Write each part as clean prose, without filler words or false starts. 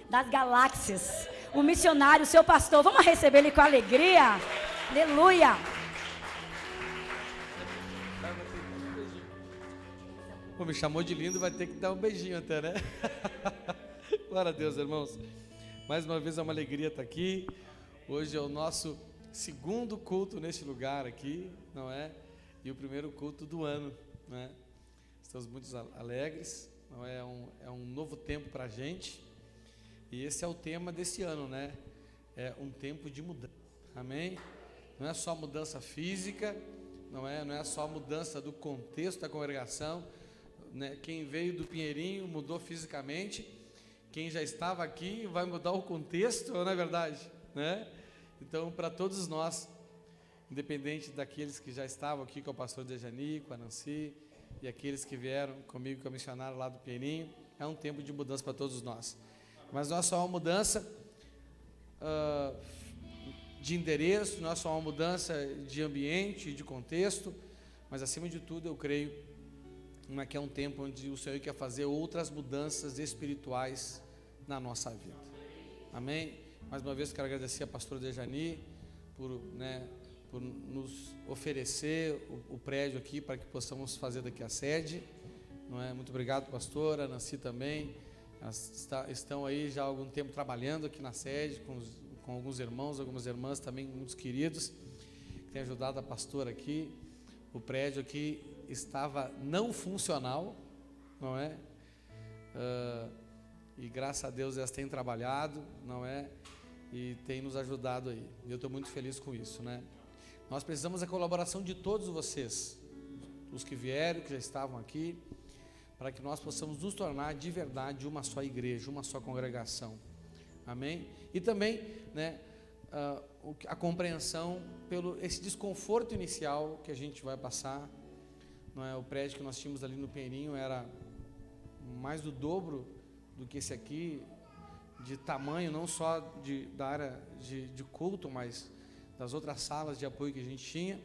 das galáxias, o missionário, o seu pastor. Vamos receber ele com alegria. Aleluia. Pô, me chamou de lindo, vai ter que dar um beijinho até, né? Glória a Deus, irmãos. Mais uma vez é uma alegria estar aqui. Hoje é o nosso segundo culto neste lugar aqui, não é? E o primeiro culto do ano, não é? Estamos muito alegres, não é? É um novo tempo para a gente. E esse é o tema desse ano, né? É um tempo de mudança, amém? Não é só mudança física, não é só mudança do contexto da congregação, né? Quem veio do Pinheirinho mudou fisicamente, quem já estava aqui vai mudar o contexto, não é verdade? Né? Então, para todos nós, independente daqueles que já estavam aqui com o pastor Dejani, com a Nancy, e aqueles que vieram comigo, com a missionária lá do Pinheirinho, é um tempo de mudança para todos nós. Mas não é só uma mudança de endereço, não é só uma mudança de ambiente, de contexto, mas acima de tudo eu creio que é um tempo onde o Senhor quer fazer outras mudanças espirituais na nossa vida. Amém? Mais uma vez quero agradecer a pastora Dejani por nos oferecer o prédio aqui para que possamos fazer daqui a sede. Não é? Muito obrigado, pastora, a Nancy também. Estão aí já há algum tempo trabalhando aqui na sede, com alguns irmãos, algumas irmãs também, muitos queridos, que têm ajudado a pastora aqui. O prédio aqui estava não funcional, não é? E graças a Deus elas têm trabalhado, não é? E têm nos ajudado aí. E eu estou muito feliz com isso, né? Nós precisamos da colaboração de todos vocês, os que vieram, que já estavam aqui, para que nós possamos nos tornar de verdade uma só igreja, uma só congregação. Amém? E também, né, a compreensão pelo esse desconforto inicial que a gente vai passar. Não é? O prédio que nós tínhamos ali no Pinheirinho era mais do dobro do que esse aqui, de tamanho, não só da área de culto, mas das outras salas de apoio que a gente tinha,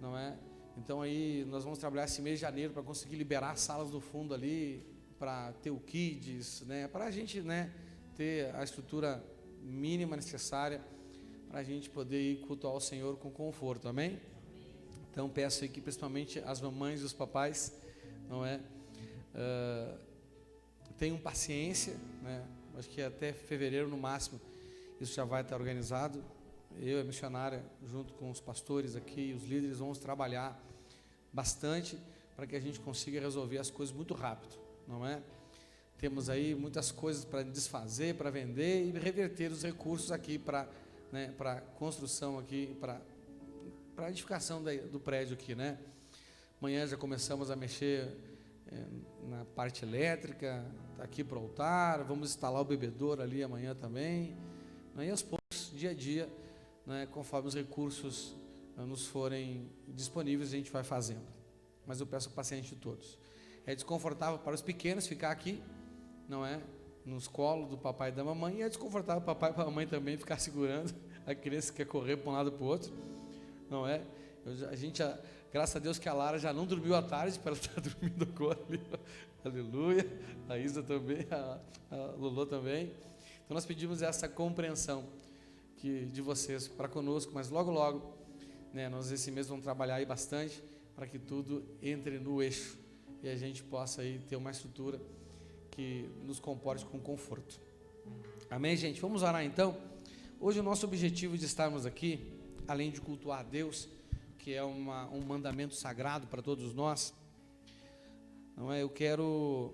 não é? Então aí nós vamos trabalhar esse mês de janeiro para conseguir liberar as salas do fundo ali, para ter o kids, né? Para a gente, né, ter a estrutura mínima necessária para a gente poder ir cultuar o Senhor com conforto, amém? Então peço aqui principalmente as mamães e os papais, não é? Tenham paciência, né? Acho que até fevereiro no máximo isso já vai estar organizado. Eu e a missionária, junto com os pastores aqui, os líderes, vamos trabalhar bastante para que a gente consiga resolver as coisas muito rápido, não é? Temos aí muitas coisas para desfazer, para vender e reverter os recursos aqui para, né, para construção aqui, para a edificação do prédio aqui, né? Amanhã já começamos a mexer na parte elétrica, aqui para o altar, vamos instalar o bebedouro ali amanhã também, né? E aos poucos, dia a dia, né, conforme os recursos nos forem disponíveis, a gente vai fazendo. Mas eu peço paciência de todos. É desconfortável para os pequenos ficar aqui, não é? Nos colos do papai e da mamãe, e é desconfortável para o papai e para a mamãe também ficar segurando a criança que quer correr para um lado para o outro, não é? Graças a Deus que a Lara já não dormiu à tarde, para ela estar dormindo agora ali, aleluia, a Isa também, a Lulô também. Então nós pedimos essa compreensão de vocês para conosco, mas logo, né, nós esse mês vamos trabalhar aí bastante, para que tudo entre no eixo, e a gente possa aí ter uma estrutura que nos comporte com conforto. Amém, gente? Vamos orar então. Hoje o nosso objetivo de estarmos aqui, além de cultuar a Deus, que é um mandamento sagrado para todos nós, não é? Eu quero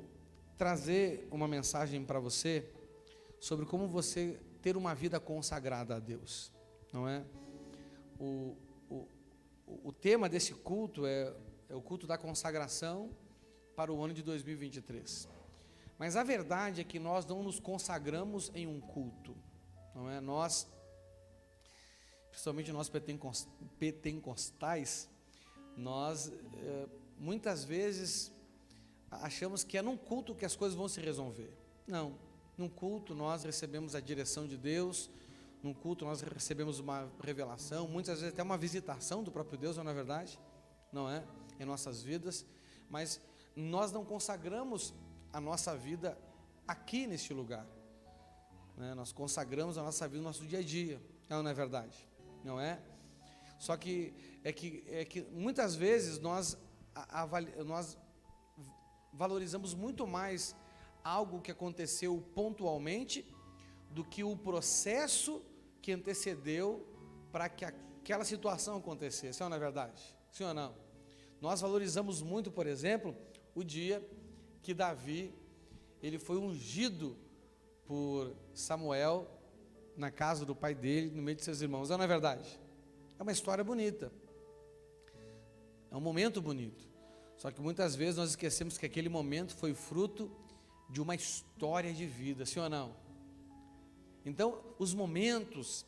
trazer uma mensagem para você sobre como você ter uma vida consagrada a Deus, não é? O tema desse culto é o culto da consagração para o ano de 2023. Mas a verdade é que nós não nos consagramos em um culto, não é? Nós, principalmente nós pentecostais, nós muitas vezes achamos que é num culto que as coisas vão se resolver. Não, num culto nós recebemos a direção de Deus, num culto nós recebemos uma revelação, muitas vezes até uma visitação do próprio Deus, não é verdade? Não é? Em nossas vidas, mas nós não consagramos a nossa vida aqui neste lugar, né? Nós consagramos a nossa vida no nosso dia a dia, não é verdade? Não é? Só que muitas vezes nós valorizamos muito mais algo que aconteceu pontualmente do que o processo que antecedeu para que aquela situação acontecesse, não é verdade? Sim ou não? Nós valorizamos muito, por exemplo, o dia que Davi, ele foi ungido por Samuel na casa do pai dele, no meio de seus irmãos, não é verdade? É uma história bonita, é um momento bonito, só que muitas vezes nós esquecemos que aquele momento foi fruto de uma história de vida, sim ou não? Então, os momentos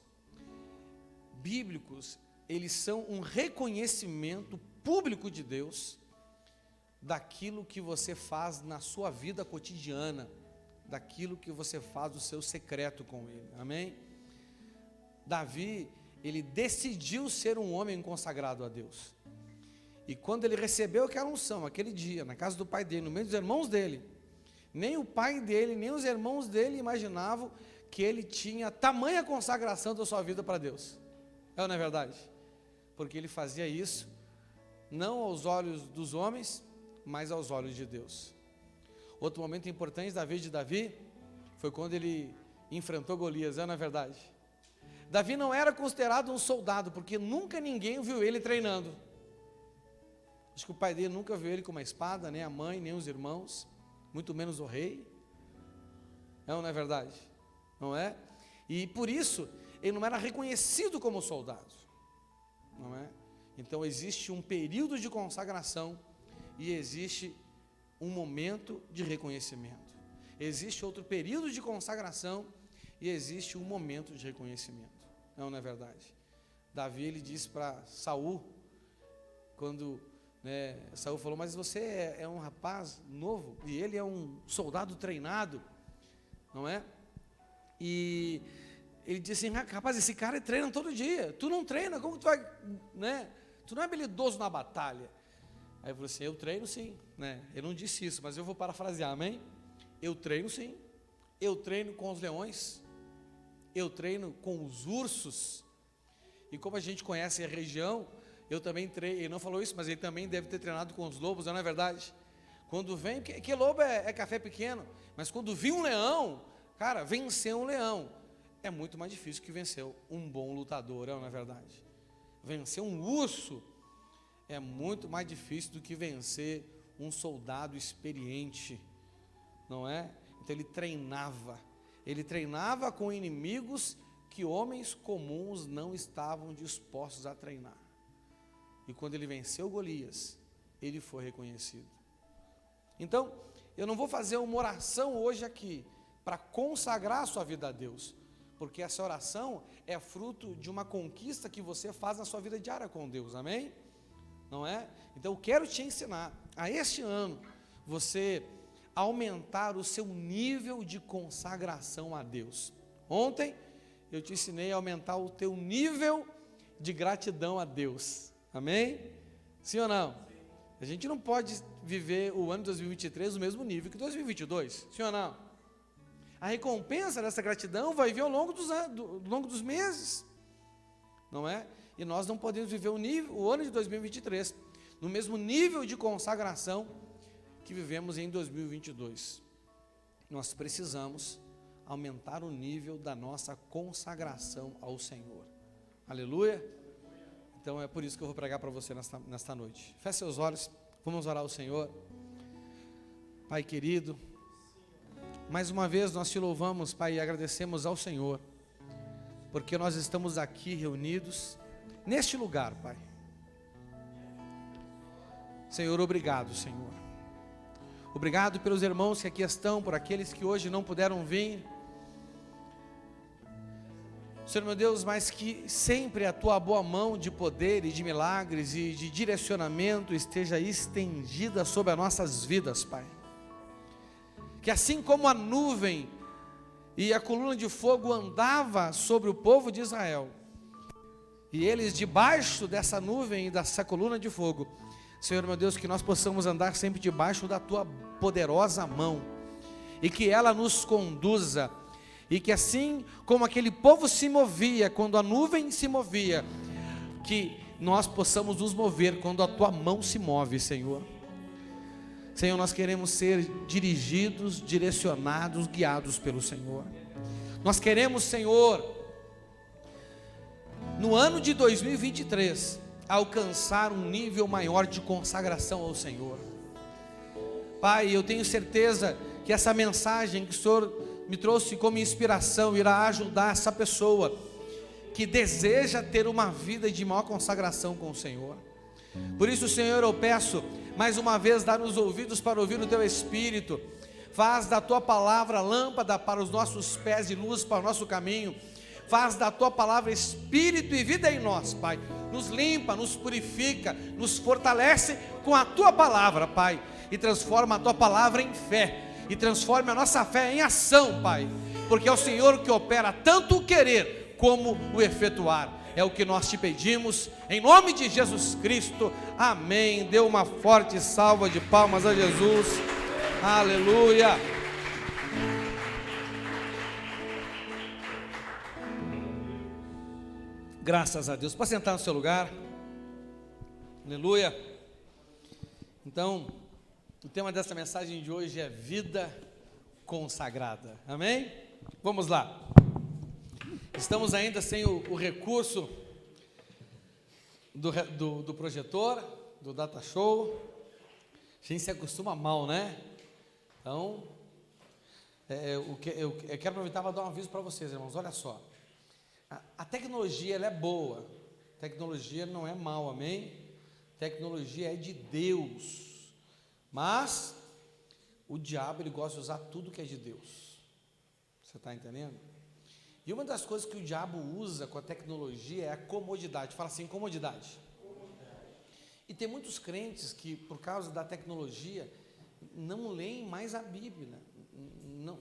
bíblicos, eles são um reconhecimento público de Deus, daquilo que você faz na sua vida cotidiana, daquilo que você faz no seu secreto com Ele, amém? Davi, ele decidiu ser um homem consagrado a Deus, e quando ele recebeu aquela unção, aquele dia, na casa do pai dele, no meio dos irmãos dele, nem o pai dele, nem os irmãos dele imaginavam que ele tinha tamanha consagração da sua vida para Deus, não é verdade? Porque ele fazia isso, não aos olhos dos homens, mas aos olhos de Deus. Outro momento importante da vida de Davi, foi quando ele enfrentou Golias, não é verdade? Davi não era considerado um soldado, porque nunca ninguém viu ele treinando. Acho que o pai dele nunca viu ele com uma espada, nem a mãe, nem os irmãos, muito menos o rei. Não é verdade? Não é? E por isso, ele não era reconhecido como soldado, não é? Então existe um período de consagração e existe um momento de reconhecimento. Existe outro período de consagração e existe um momento de reconhecimento. Não é verdade? Davi, ele disse para Saul, quando Saul falou, mas você é um rapaz novo e ele é um soldado treinado, não é? E ele disse assim, rapaz, esse cara treina todo dia, tu não treina, como tu vai, né? Tu não é habilidoso na batalha. Aí eu falei assim, eu treino sim, né? Ele não disse isso, mas eu vou parafrasear, amém? Eu treino sim, eu treino com os leões, eu treino com os ursos, e como a gente conhece a região, eu também treino, ele não falou isso, mas ele também deve ter treinado com os lobos, não é verdade? Quando vem, que lobo é café pequeno, mas quando vem um leão, cara, vencer um leão é muito mais difícil que vencer um bom lutador, não é verdade? Vencer um urso é muito mais difícil do que vencer um soldado experiente, não é? Então ele treinava com inimigos que homens comuns não estavam dispostos a treinar. E quando ele venceu Golias, ele foi reconhecido. Então, eu não vou fazer uma oração hoje aqui para consagrar a sua vida a Deus, porque essa oração é fruto de uma conquista que você faz na sua vida diária com Deus, amém? Não é? Então eu quero te ensinar a este ano você aumentar o seu nível de consagração a Deus. Ontem eu te ensinei a aumentar o teu nível de gratidão a Deus, amém? Sim ou não? A gente não pode viver o ano de 2023 no mesmo nível que 2022, sim ou não? A recompensa dessa gratidão vai vir ao longo dos meses, não é? E nós não podemos viver o ano de 2023 no mesmo nível de consagração que vivemos em 2022. Nós precisamos aumentar o nível da nossa consagração ao Senhor. Aleluia? Então é por isso que eu vou pregar para você nesta noite. Feche seus olhos, vamos orar ao Senhor. Pai querido, mais uma vez nós te louvamos, Pai, e agradecemos ao Senhor, porque nós estamos aqui reunidos neste lugar, Pai. Senhor, obrigado, Senhor. Obrigado pelos irmãos que aqui estão, por aqueles que hoje não puderam vir. Senhor, meu Deus, mas que sempre a Tua boa mão de poder e de milagres e de direcionamento esteja estendida sobre as nossas vidas, Pai. Que assim como a nuvem e a coluna de fogo andava sobre o povo de Israel, e eles debaixo dessa nuvem e dessa coluna de fogo, Senhor meu Deus, que nós possamos andar sempre debaixo da Tua poderosa mão, e que ela nos conduza, e que assim como aquele povo se movia quando a nuvem se movia, que nós possamos nos mover quando a tua mão se move, Senhor. Senhor, nós queremos ser dirigidos, direcionados, guiados pelo Senhor. Nós queremos, Senhor, no ano de 2023, alcançar um nível maior de consagração ao Senhor. Pai, eu tenho certeza que essa mensagem que o Senhor me trouxe como inspiração irá ajudar essa pessoa que deseja ter uma vida de maior consagração com o Senhor. Por isso, Senhor, eu peço mais uma vez, dá-nos ouvidos para ouvir o Teu Espírito. Faz da Tua palavra lâmpada para os nossos pés e luz para o nosso caminho. Faz da Tua palavra Espírito e vida em nós, Pai. Nos limpa, nos purifica, nos fortalece com a Tua palavra, Pai. E transforma a Tua palavra em fé. E transforma a nossa fé em ação, Pai. Porque é o Senhor que opera tanto o querer como o efetuar. É o que nós te pedimos, em nome de Jesus Cristo, amém. Dê uma forte salva de palmas a Jesus, aleluia. Graças a Deus. Pode sentar no seu lugar, aleluia. Então, o tema dessa mensagem de hoje é vida consagrada, amém? Vamos lá. Estamos ainda sem o recurso do projetor, do data show. A gente se acostuma mal, né? Então, eu quero aproveitar para dar um aviso para vocês, irmãos. Olha só, a tecnologia ela é boa, tecnologia não é mal, amém? Tecnologia é de Deus, mas o diabo ele gosta de usar tudo que é de Deus. Você está entendendo? E uma das coisas que o diabo usa com a tecnologia é a comodidade. Fala assim, comodidade. E tem muitos crentes que, por causa da tecnologia, não leem mais a Bíblia,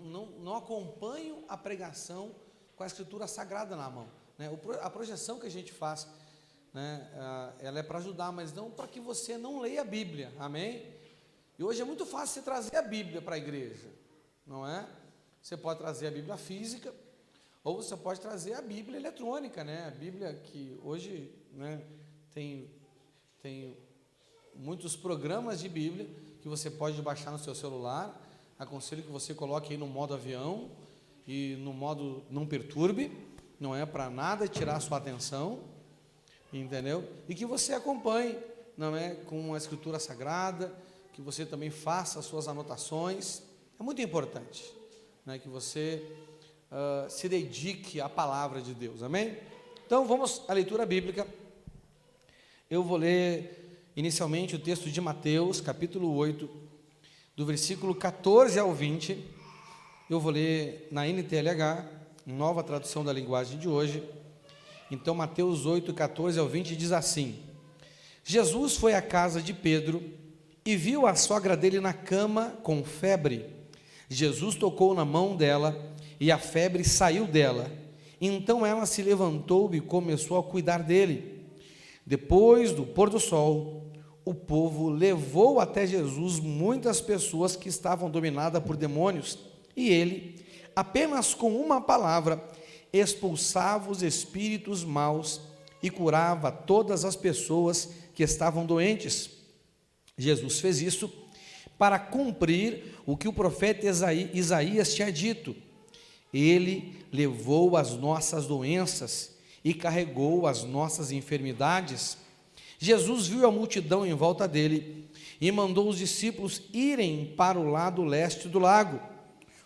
não acompanham a pregação com a Escritura Sagrada na mão, né? A projeção que a gente faz, né, ela é para ajudar, mas não para que você não leia a Bíblia, amém? E hoje é muito fácil você trazer a Bíblia para a igreja, não é? Você pode trazer a Bíblia física, ou você pode trazer a Bíblia eletrônica, né? A Bíblia que hoje, né, tem muitos programas de Bíblia que você pode baixar no seu celular. Aconselho que você coloque aí no modo avião e no modo não perturbe, não é para nada tirar a sua atenção, entendeu? E que você acompanhe, não é, com a Escritura Sagrada, que você também faça as suas anotações. É muito importante, né, que você se dedique à palavra de Deus, amém? Então vamos à leitura bíblica. Eu vou ler inicialmente o texto de Mateus, capítulo 8, do versículo 14 ao 20. Eu vou ler na NTLH, nova tradução da linguagem de hoje. Então Mateus 8, 14 ao 20 diz assim: Jesus foi à casa de Pedro e viu a sogra dele na cama com febre. Jesus tocou na mão dela e a febre saiu dela. Então ela se levantou e começou a cuidar dele. Depois do pôr do sol, o povo levou até Jesus muitas pessoas que estavam dominadas por demônios, e ele, apenas com uma palavra, expulsava os espíritos maus e curava todas as pessoas que estavam doentes. Jesus fez isso para cumprir o que o profeta Isaías tinha dito: ele levou as nossas doenças e carregou as nossas enfermidades. Jesus viu a multidão em volta dele e mandou os discípulos irem para o lado leste do lago.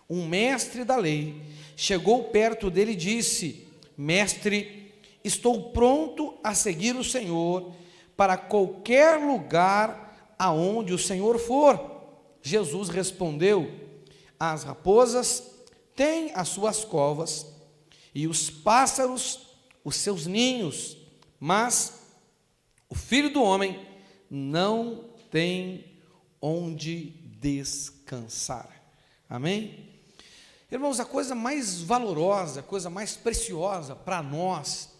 Um mestre da lei chegou perto dele e disse: Mestre, estou pronto a seguir o Senhor para qualquer lugar aonde o Senhor for. Jesus respondeu: as raposas têm as suas covas e os pássaros os seus ninhos, mas o Filho do Homem não tem onde descansar. Amém? Irmãos, a coisa mais valorosa, a coisa mais preciosa para nós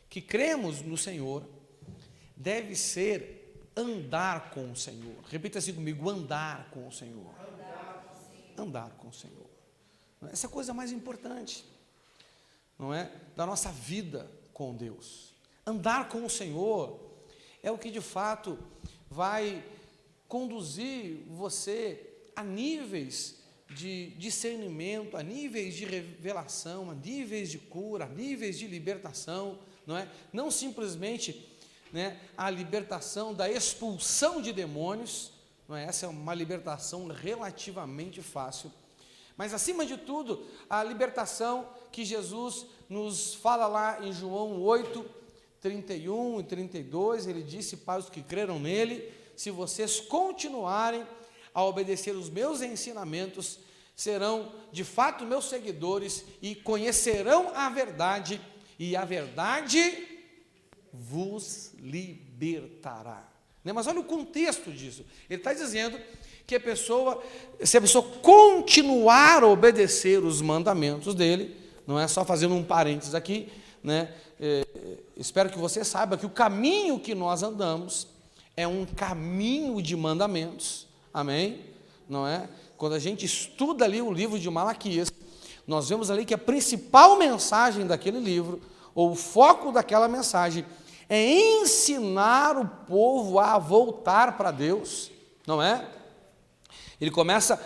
que cremos no Senhor deve ser andar com o Senhor. Repita assim comigo: andar com o Senhor. andar com o Senhor. Essa é a coisa mais importante, não é? Da nossa vida com Deus. Andar com o Senhor é o que de fato vai conduzir você a níveis de discernimento, a níveis de revelação, a níveis de cura, a níveis de libertação, não é? Não simplesmente, né, a libertação da expulsão de demônios, não é? Essa é uma libertação relativamente fácil, mas acima de tudo, a libertação que Jesus nos fala lá em João 8, 31 e 32, ele disse para os que creram nele: se vocês continuarem a obedecer os meus ensinamentos, serão de fato meus seguidores e conhecerão a verdade, e a verdade vos libertará. Mas olha o contexto disso. Ele está dizendo que se a pessoa continuar a obedecer os mandamentos dele, não é só fazendo um parênteses aqui, né? Espero que você saiba que o caminho que nós andamos é um caminho de mandamentos, amém? Não é? Quando a gente estuda ali o livro de Malaquias, nós vemos ali que a principal mensagem daquele livro, ou o foco daquela mensagem, é ensinar o povo a voltar para Deus, não é? Ele começa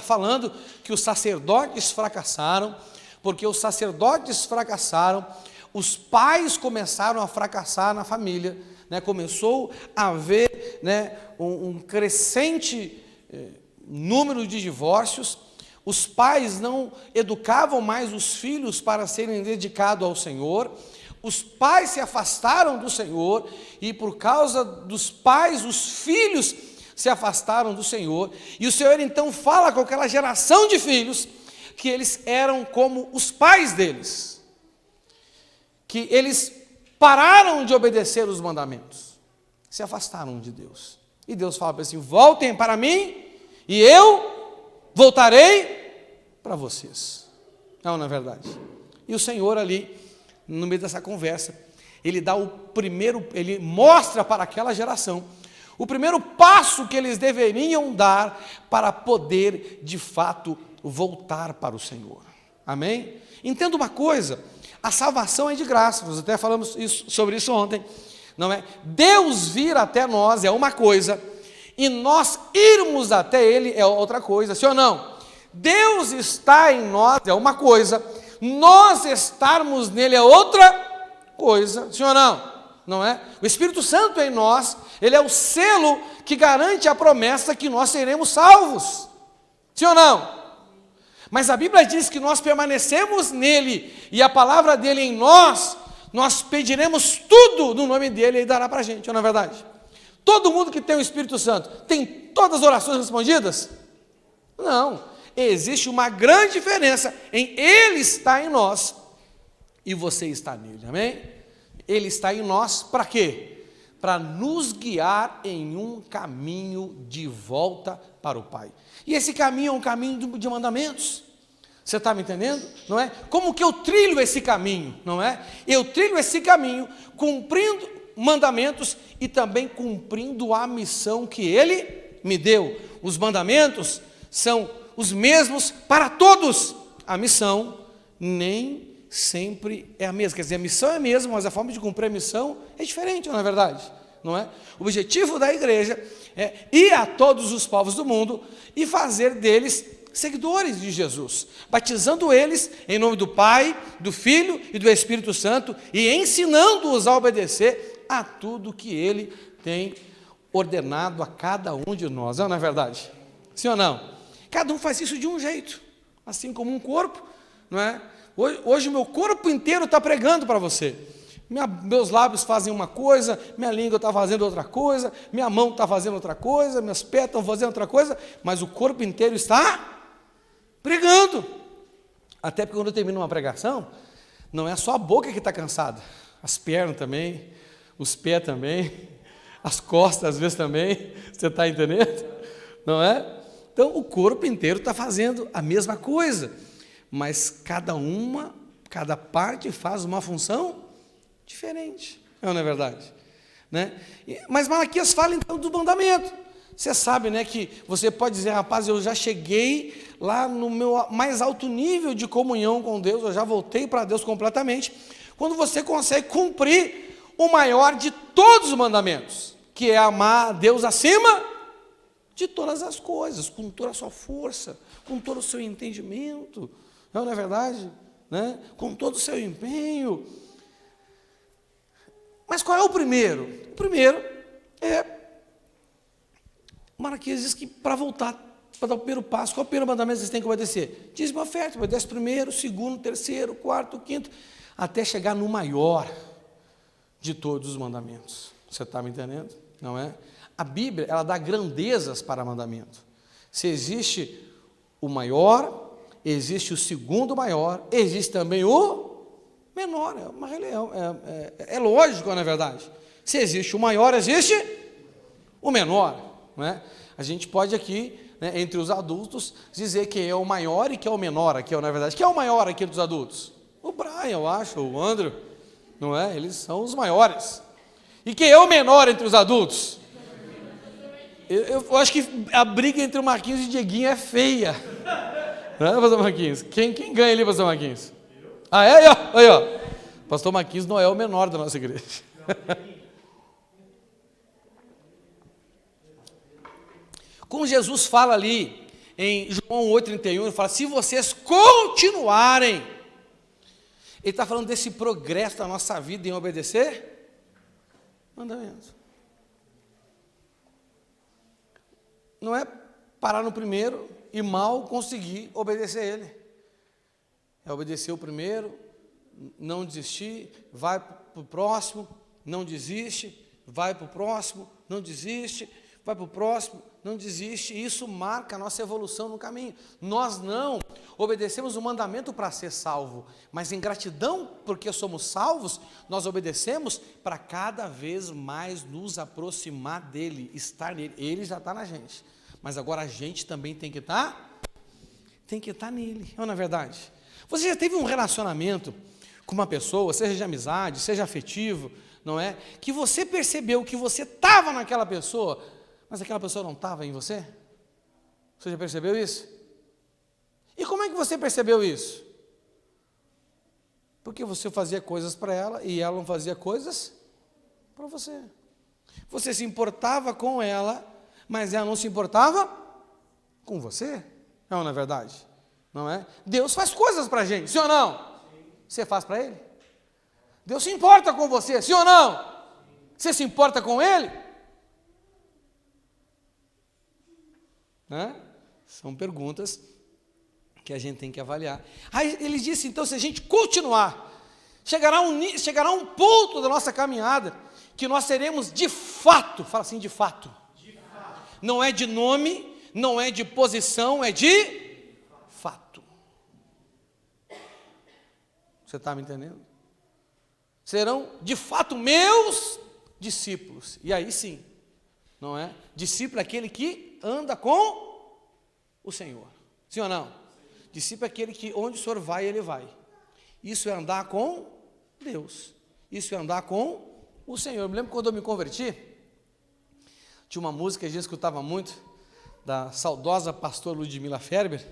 falando que os sacerdotes fracassaram, porque os sacerdotes fracassaram, os pais começaram a fracassar na família, né? Começou a haver, né, um crescente número de divórcios, os pais não educavam mais os filhos para serem dedicados ao Senhor, os pais se afastaram do Senhor, e por causa dos pais, os filhos se afastaram do Senhor, e o Senhor então fala com aquela geração de filhos, que eles eram como os pais deles, que eles pararam de obedecer os mandamentos, se afastaram de Deus, e Deus fala para eles assim: voltem para mim, e eu voltarei para vocês. Não é verdade? E o Senhor ali, no meio dessa conversa, ele mostra para aquela geração o primeiro passo que eles deveriam dar para poder, de fato, voltar para o Senhor. Amém? Entenda uma coisa, a salvação é de graça, nós até falamos sobre isso ontem, não é? Deus vir até nós é uma coisa, e nós irmos até Ele é outra coisa, sim ou não? Deus está em nós é uma coisa, nós estarmos nele é outra coisa, sim ou não? Não é? O Espírito Santo em nós, ele é o selo que garante a promessa que nós seremos salvos, sim ou não? Mas a Bíblia diz que nós permanecemos nele, e a palavra dele em nós, nós pediremos tudo no nome dele, e ele dará para a gente, não é verdade? Todo mundo que tem o Espírito Santo, tem todas as orações respondidas? Não, existe uma grande diferença em ele estar em nós, e você está nele, amém? Ele está em nós para quê? Para nos guiar em um caminho de volta para o Pai. E esse caminho é um caminho de mandamentos. Você está me entendendo? Não é? Como que eu trilho esse caminho? Não é? Eu trilho esse caminho cumprindo mandamentos e também cumprindo a missão que Ele me deu. Os mandamentos são os mesmos para todos. A missão nem sempre é a mesma, quer dizer, a missão é a mesma, mas a forma de cumprir a missão é diferente, não é verdade? Não é? O objetivo da igreja é ir a todos os povos do mundo e fazer deles seguidores de Jesus, batizando eles em nome do Pai, do Filho e do Espírito Santo, e ensinando-os a obedecer a tudo que Ele tem ordenado a cada um de nós, não é verdade? Sim ou não? Cada um faz isso de um jeito, assim como um corpo, não é? Hoje o meu corpo inteiro está pregando para você. Meus lábios fazem uma coisa, minha língua está fazendo outra coisa, minha mão está fazendo outra coisa, meus pés estão fazendo outra coisa, mas o corpo inteiro está pregando. Até porque quando eu termino uma pregação, não é só a boca que está cansada, as pernas também, os pés também, as costas às vezes também, você está entendendo? Não é? Então o corpo inteiro está fazendo a mesma coisa, mas cada parte faz uma função diferente, não é verdade? Né? Mas Malaquias fala então do mandamento. Você sabe, né, que você pode dizer, rapaz, eu já cheguei lá no meu mais alto nível de comunhão com Deus, eu já voltei para Deus completamente, quando você consegue cumprir o maior de todos os mandamentos, que é amar a Deus acima de todas as coisas, com toda a sua força, com todo o seu entendimento, não é verdade? Né? Com todo o seu empenho. Mas qual é o primeiro? O primeiro é, Malaquias diz que para voltar, para dar o primeiro passo, qual é o primeiro mandamento que vocês têm que obedecer? Dízimo e oferta, obedece primeiro, segundo, terceiro, quarto, quinto, até chegar no maior de todos os mandamentos. Você está me entendendo? Não é? A Bíblia, ela dá grandezas para mandamento. Se existe o maior, existe o segundo maior, existe também o menor. É lógico, não é verdade? Se existe o maior, existe o menor. Não é? A gente pode aqui, né, entre os adultos, dizer quem é o maior e quem é o menor aqui, não é verdade? Quem é o maior aqui dos adultos? O Brian, eu acho, o Andrew, não é? Eles são os maiores. E quem é o menor entre os adultos? Eu acho que a briga entre o Marquinhos e o Dieguinho é feia. Não é, pastor Marquinhos? Quem ganha ali, pastor Marquinhos? Ah, é? Aí, ó. Pastor Marquinhos não é o menor da nossa igreja. Como Jesus fala ali em João 8,31, ele fala, se vocês continuarem, ele está falando desse progresso da nossa vida em obedecer mandamentos. Não é parar no primeiro e mal conseguir obedecer ele. É obedecer o primeiro, não desistir, vai para o próximo, não desiste, vai para o próximo, não desiste, vai para o próximo, não desiste, e isso marca a nossa evolução no caminho. Nós não obedecemos o mandamento para ser salvo, mas em gratidão, porque somos salvos, nós obedecemos para cada vez mais nos aproximar dele, estar nele. Ele já está na gente, mas agora a gente também tem que estar nele, não é verdade? Você já teve um relacionamento com uma pessoa, seja de amizade, seja afetivo, não é? Que você percebeu que você estava naquela pessoa, mas aquela pessoa não estava em você? Você já percebeu isso? E como é que você percebeu isso? Porque você fazia coisas para ela e ela não fazia coisas para você. Você se importava com ela, mas ela não se importava com você. Não é verdade? Não é? Deus faz coisas para a gente, sim ou não? Sim. Você faz para Ele? Deus se importa com você, sim ou não? Sim. Você se importa com Ele? Né? São perguntas que a gente tem que avaliar. Aí ele disse, então, se a gente continuar, chegará um ponto da nossa caminhada que nós seremos de fato, fala assim, de fato. Não é de nome, não é de posição, é de fato. Você está me entendendo? Serão de fato meus discípulos. E aí sim, não é? Discípulo é aquele que anda com o Senhor. Sim ou não? Discípulo é aquele que onde o Senhor vai, ele vai. Isso é andar com Deus. Isso é andar com o Senhor. Eu me lembro quando eu me converti, tinha uma música que eu escutava muito, da saudosa pastora Ludmila Ferber,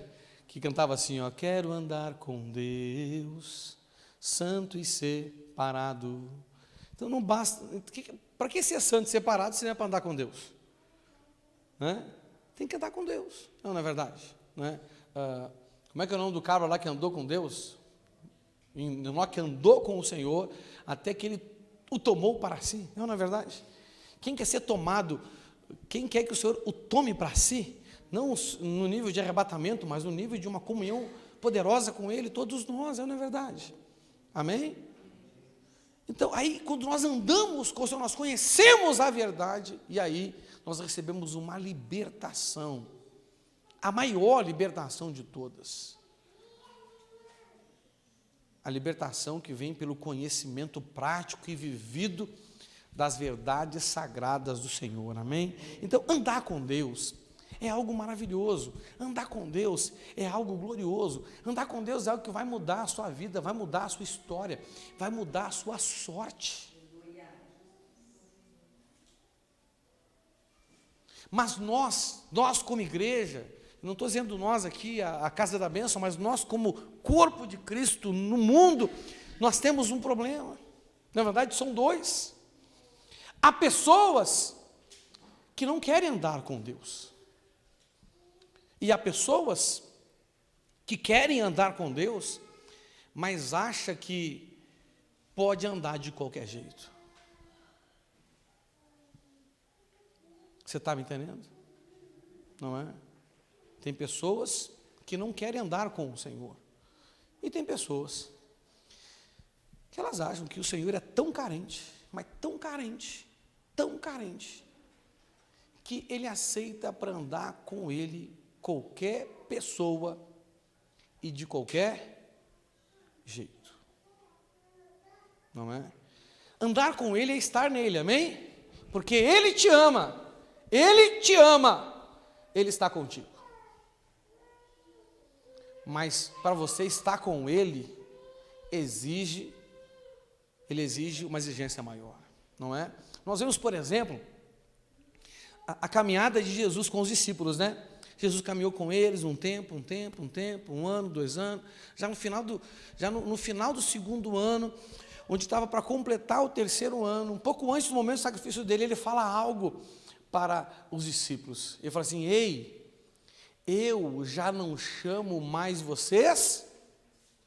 que cantava assim, ó, quero andar com Deus, santo e separado. Então não basta, para que ser santo e separado se não é para andar com Deus? Né? Tem que andar com Deus, não é verdade? Né? Como é que é o nome do cabra lá que andou com Deus? Que andou com o Senhor, até que Ele o tomou para si, não é verdade? Quem quer ser tomado, quem quer que o Senhor o tome para si, não no nível de arrebatamento, mas no nível de uma comunhão poderosa com Ele, todos nós, não é verdade? Amém? Então, aí, quando nós andamos com o Senhor, nós conhecemos a verdade, e aí nós recebemos uma libertação, a maior libertação de todas. A libertação que vem pelo conhecimento prático e vivido das verdades sagradas do Senhor, amém? Então, andar com Deus é algo maravilhoso, andar com Deus é algo glorioso, andar com Deus é algo que vai mudar a sua vida, vai mudar a sua história, vai mudar a sua sorte. Mas nós como igreja, não estou dizendo nós aqui, a Casa da Bênção, mas nós como corpo de Cristo no mundo, nós temos um problema. Na verdade, são dois. Há pessoas que não querem andar com Deus. E há pessoas que querem andar com Deus, mas acham que pode andar de qualquer jeito. Você está me entendendo? Não é? Tem pessoas que não querem andar com o Senhor. E tem pessoas que elas acham que o Senhor é tão carente, mas tão carente, que Ele aceita para andar com Ele qualquer pessoa e de qualquer jeito. Não é? Andar com Ele é estar nele, amém? Porque Ele te ama. Ele te ama, Ele está contigo. Mas para você estar com Ele, Ele exige uma exigência maior, não é? Nós vemos, por exemplo, a caminhada de Jesus com os discípulos, né? Jesus caminhou com eles um tempo, um ano, 2 anos, já no final do segundo ano, onde estava para completar o 3º ano, um pouco antes do momento do sacrifício dele, ele fala algo para os discípulos. Ele fala assim: ei, eu já não chamo mais vocês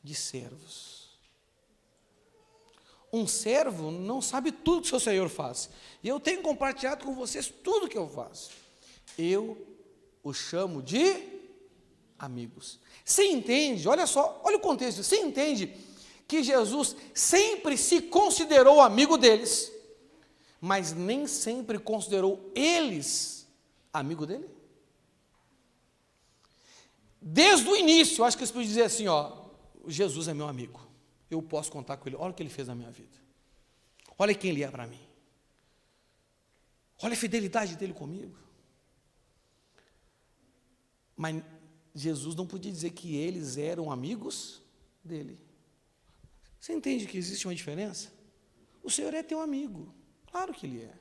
de servos. Um servo não sabe tudo que seu Senhor faz. E eu tenho compartilhado com vocês tudo que eu faço. Eu os chamo de amigos. Você entende? Olha só, olha o contexto. Você entende que Jesus sempre se considerou amigo deles, mas nem sempre considerou eles amigo dele? Desde o início, eu acho que eles podiam dizer assim, ó, Jesus é meu amigo, eu posso contar com ele, olha o que ele fez na minha vida, olha quem ele é para mim, olha a fidelidade dele comigo. Mas Jesus não podia dizer que eles eram amigos dele. Você entende que existe uma diferença? O Senhor é teu amigo. Claro que Ele é.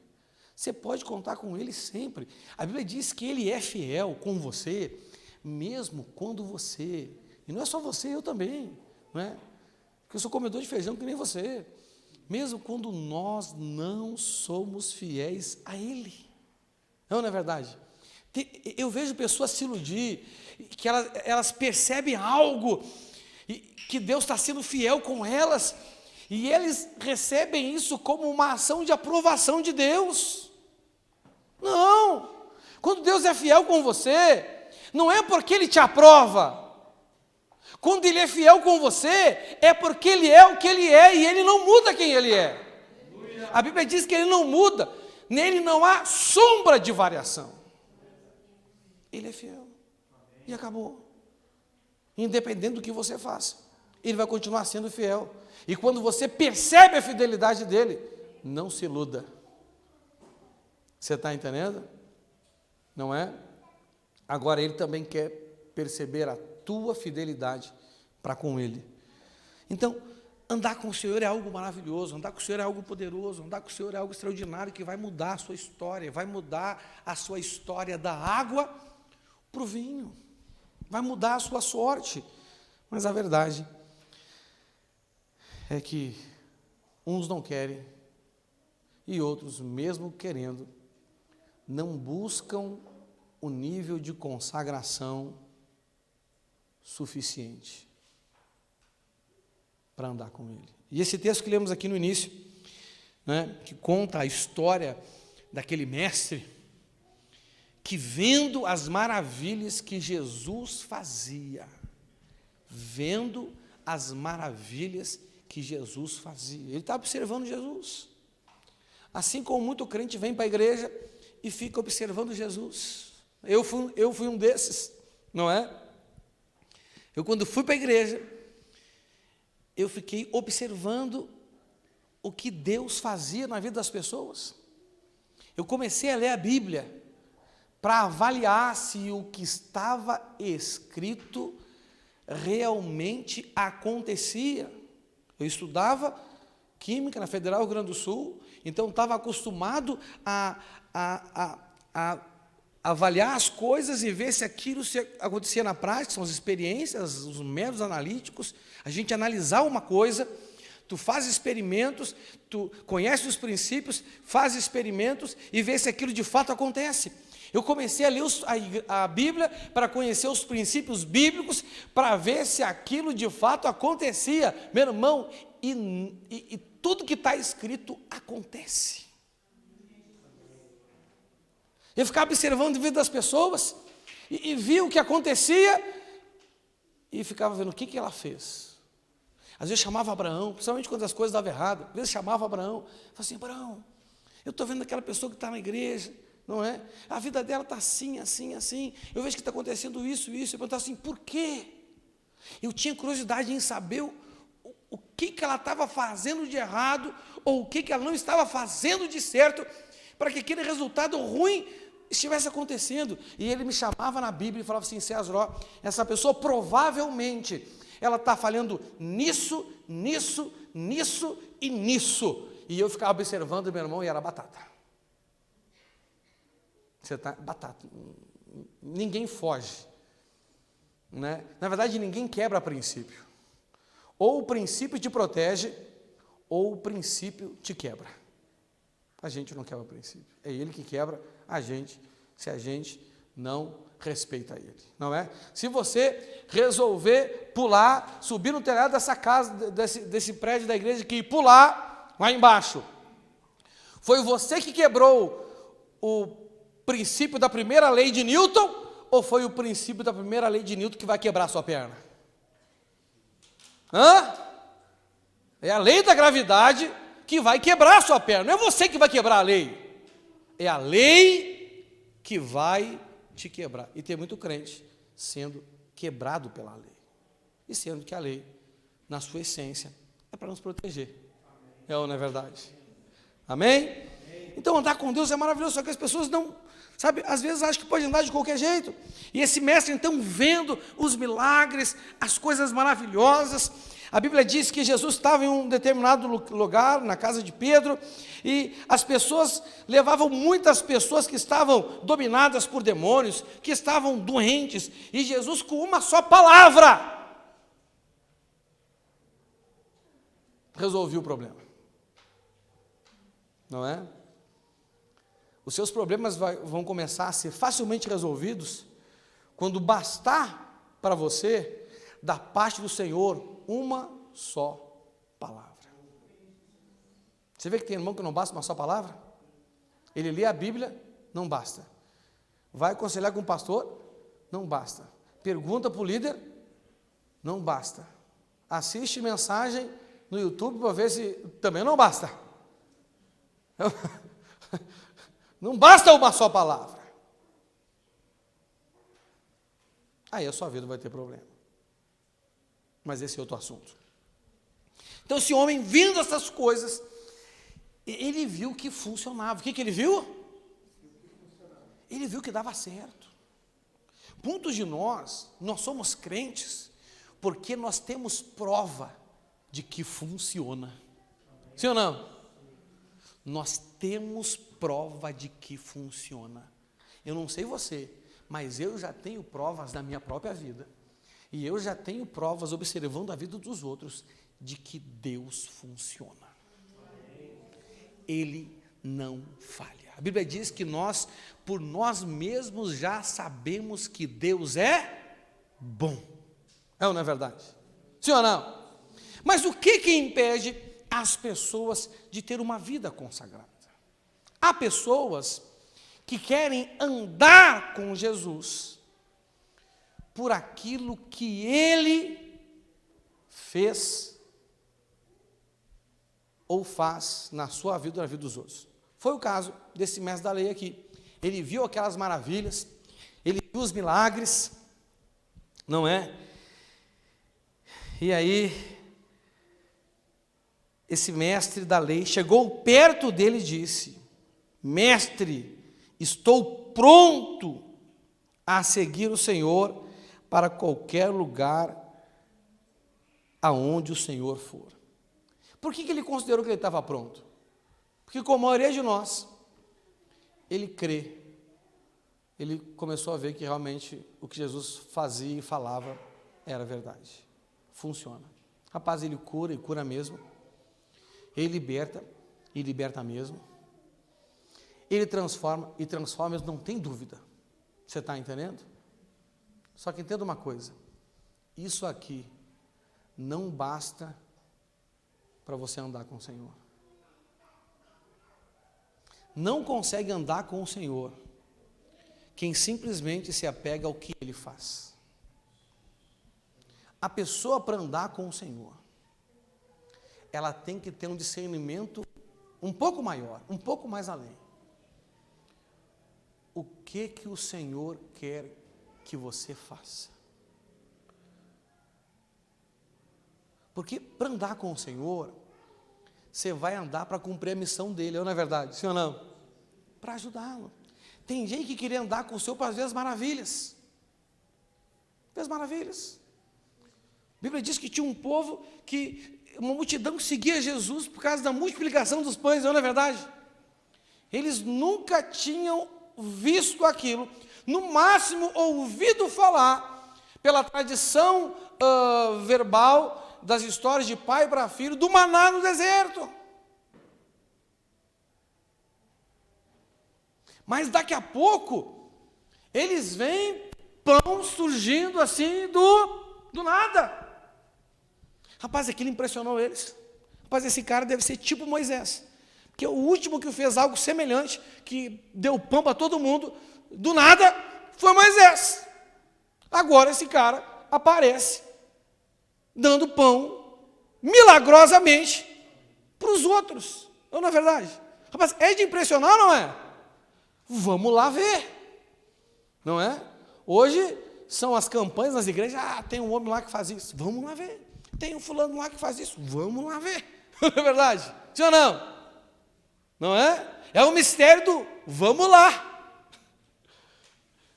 Você pode contar com Ele sempre. A Bíblia diz que Ele é fiel com você, mesmo quando você, e não é só você, eu também, não é? Porque eu sou comedor de feijão que nem você, mesmo quando nós não somos fiéis a Ele. Não é verdade? Eu vejo pessoas se iludir, que elas percebem algo, que Deus está sendo fiel com elas, e eles recebem isso como uma ação de aprovação de Deus. Não, quando Deus é fiel com você, não é porque Ele te aprova. Quando Ele é fiel com você, é porque Ele é o que Ele é, e Ele não muda quem Ele é. A Bíblia diz que Ele não muda, nele não há sombra de variação. Ele é fiel, e acabou. Independente do que você faça, Ele vai continuar sendo fiel. E quando você percebe a fidelidade dEle, não se iluda. Você está entendendo? Não é? Agora Ele também quer perceber a tua fidelidade para com Ele. Então, andar com o Senhor é algo maravilhoso, andar com o Senhor é algo poderoso, andar com o Senhor é algo extraordinário, que vai mudar a sua história, vai mudar a sua história da água para o vinho, vai mudar a sua sorte. Mas a verdade é que uns não querem e outros, mesmo querendo, não buscam o nível de consagração suficiente para andar com Ele. E esse texto que lemos aqui no início, né, que conta a história daquele mestre que, vendo as maravilhas que Jesus fazia, vendo as maravilhas que Jesus fazia, ele está observando Jesus, assim como muito crente vem para a igreja e fica observando Jesus. Eu fui um desses, não é? Eu, quando fui para a igreja, eu fiquei observando o que Deus fazia na vida das pessoas. Eu comecei a ler a Bíblia para avaliar se o que estava escrito realmente acontecia. Eu estudava Química na Federal do Rio Grande do Sul, então estava acostumado a avaliar as coisas e ver se aquilo acontecia na prática, são as experiências, os métodos analíticos, a gente analisar uma coisa, tu faz experimentos, tu conhece os princípios, faz experimentos e vê se aquilo de fato acontece. Eu comecei a ler a Bíblia para conhecer os princípios bíblicos, para ver se aquilo de fato acontecia, meu irmão, e tudo que está escrito acontece. Eu ficava observando a vida das pessoas e via o que acontecia e ficava vendo o que ela fez. Às vezes chamava Abraão, principalmente quando as coisas davam errado, às vezes chamava Abraão, falava assim: Abraão, eu estou vendo aquela pessoa que está na igreja, não é? A vida dela está assim, assim, assim, eu vejo que está acontecendo isso, eu perguntava assim, por quê? Eu tinha curiosidade em saber o que ela estava fazendo de errado, ou o que ela não estava fazendo de certo, para que aquele resultado ruim estivesse acontecendo. E ele me chamava na Bíblia e falava assim: César, essa pessoa provavelmente ela está falhando nisso, nisso, nisso e nisso. E eu ficava observando, meu irmão, e era batata. Você está batata. Ninguém foge, né? Na verdade, ninguém quebra princípio. Ou o princípio te protege, ou o princípio te quebra. A gente não quebra princípio. É ele que quebra a gente, se a gente não respeita ele, não é? Se você resolver pular, subir no telhado dessa casa, desse prédio da igreja aqui, e pular lá embaixo, foi você que quebrou o princípio da primeira lei de Newton, ou foi o princípio da primeira lei de Newton que vai quebrar a sua perna? É a lei da gravidade que vai quebrar a sua perna, não é você que vai quebrar a lei, é a lei que vai te quebrar. E tem muito crente sendo quebrado pela lei, e sendo que a lei, na sua essência, é para nos proteger. É ou não é verdade? Amém? Então andar com Deus é maravilhoso, só que as pessoas não, sabe, às vezes acham que pode andar de qualquer jeito. E esse mestre então, vendo os milagres, as coisas maravilhosas, a Bíblia diz que Jesus estava em um determinado lugar, na casa de Pedro, e as pessoas levavam muitas pessoas que estavam dominadas por demônios, que estavam doentes, e Jesus, com uma só palavra, resolveu o problema. Não é? Os seus problemas vão começar a ser facilmente resolvidos quando bastar para você, da parte do Senhor, uma só palavra. Você vê que tem irmão que não basta uma só palavra? Ele lê a Bíblia, não basta. Vai aconselhar com o pastor, não basta. Pergunta para o líder, não basta. Assiste mensagem no YouTube para ver se também não basta. Não basta uma só palavra. Aí a sua vida vai ter problema. Mas esse é outro assunto. Então esse homem, vendo essas coisas, ele viu que funcionava. O que ele viu? Ele viu que dava certo. Muitos de nós somos crentes porque nós temos prova de que funciona. Sim ou não? Nós temos prova de que funciona. Eu não sei você, mas eu já tenho provas da minha própria vida. E eu já tenho provas, observando a vida dos outros, de que Deus funciona. Ele não falha. A Bíblia diz que nós, por nós mesmos, já sabemos que Deus é bom. É ou não é verdade? Sim ou não? Mas o que impede as pessoas de ter uma vida consagrada? Há pessoas que querem andar com Jesus por aquilo que Ele fez ou faz na sua vida ou na vida dos outros. Foi o caso desse mestre da lei aqui. Ele viu aquelas maravilhas, ele viu os milagres, não é? E aí, esse mestre da lei chegou perto dele e disse: Mestre, estou pronto a seguir o Senhor para qualquer lugar aonde o Senhor for. Por que ele considerou que ele estava pronto? Porque, como a maioria de nós, ele crê ele começou a ver que realmente o que Jesus fazia e falava era verdade. Funciona. Rapaz, ele cura e cura mesmo. Ele liberta e liberta mesmo. Ele transforma e transforma mesmo, não tem dúvida. Você está entendendo? Só que entenda uma coisa. Isso aqui não basta para você andar com o Senhor. Não consegue andar com o Senhor quem simplesmente se apega ao que Ele faz. A pessoa, para andar com o Senhor, ela tem que ter um discernimento um pouco maior, um pouco mais além. O que o Senhor quer que você faça? Porque para andar com o Senhor, você vai andar para cumprir a missão dele, não é verdade? Sim ou não? Para ajudá-lo. Tem gente que queria andar com o Senhor para ver as maravilhas. Ver as maravilhas. A Bíblia diz que tinha um povo uma multidão que seguia Jesus por causa da multiplicação dos pães, não é verdade? Eles nunca tinham visto aquilo, no máximo ouvido falar, pela tradição verbal das histórias de pai para filho, do maná no deserto. Mas daqui a pouco, eles veem pão surgindo assim do nada. Rapaz, aquilo impressionou eles. Rapaz, esse cara deve ser tipo Moisés, que o último que fez algo semelhante, que deu pão para todo mundo, do nada, foi Moisés. Agora esse cara aparece, dando pão, milagrosamente, para os outros. Não é verdade? Rapaz, é de impressionar, não é? Vamos lá ver. Não é? Hoje são as campanhas nas igrejas, tem um homem lá que faz isso, vamos lá ver. Tem um fulano lá que faz isso, vamos lá ver. Não é verdade? Sim ou não? Não é? É o mistério do vamos lá.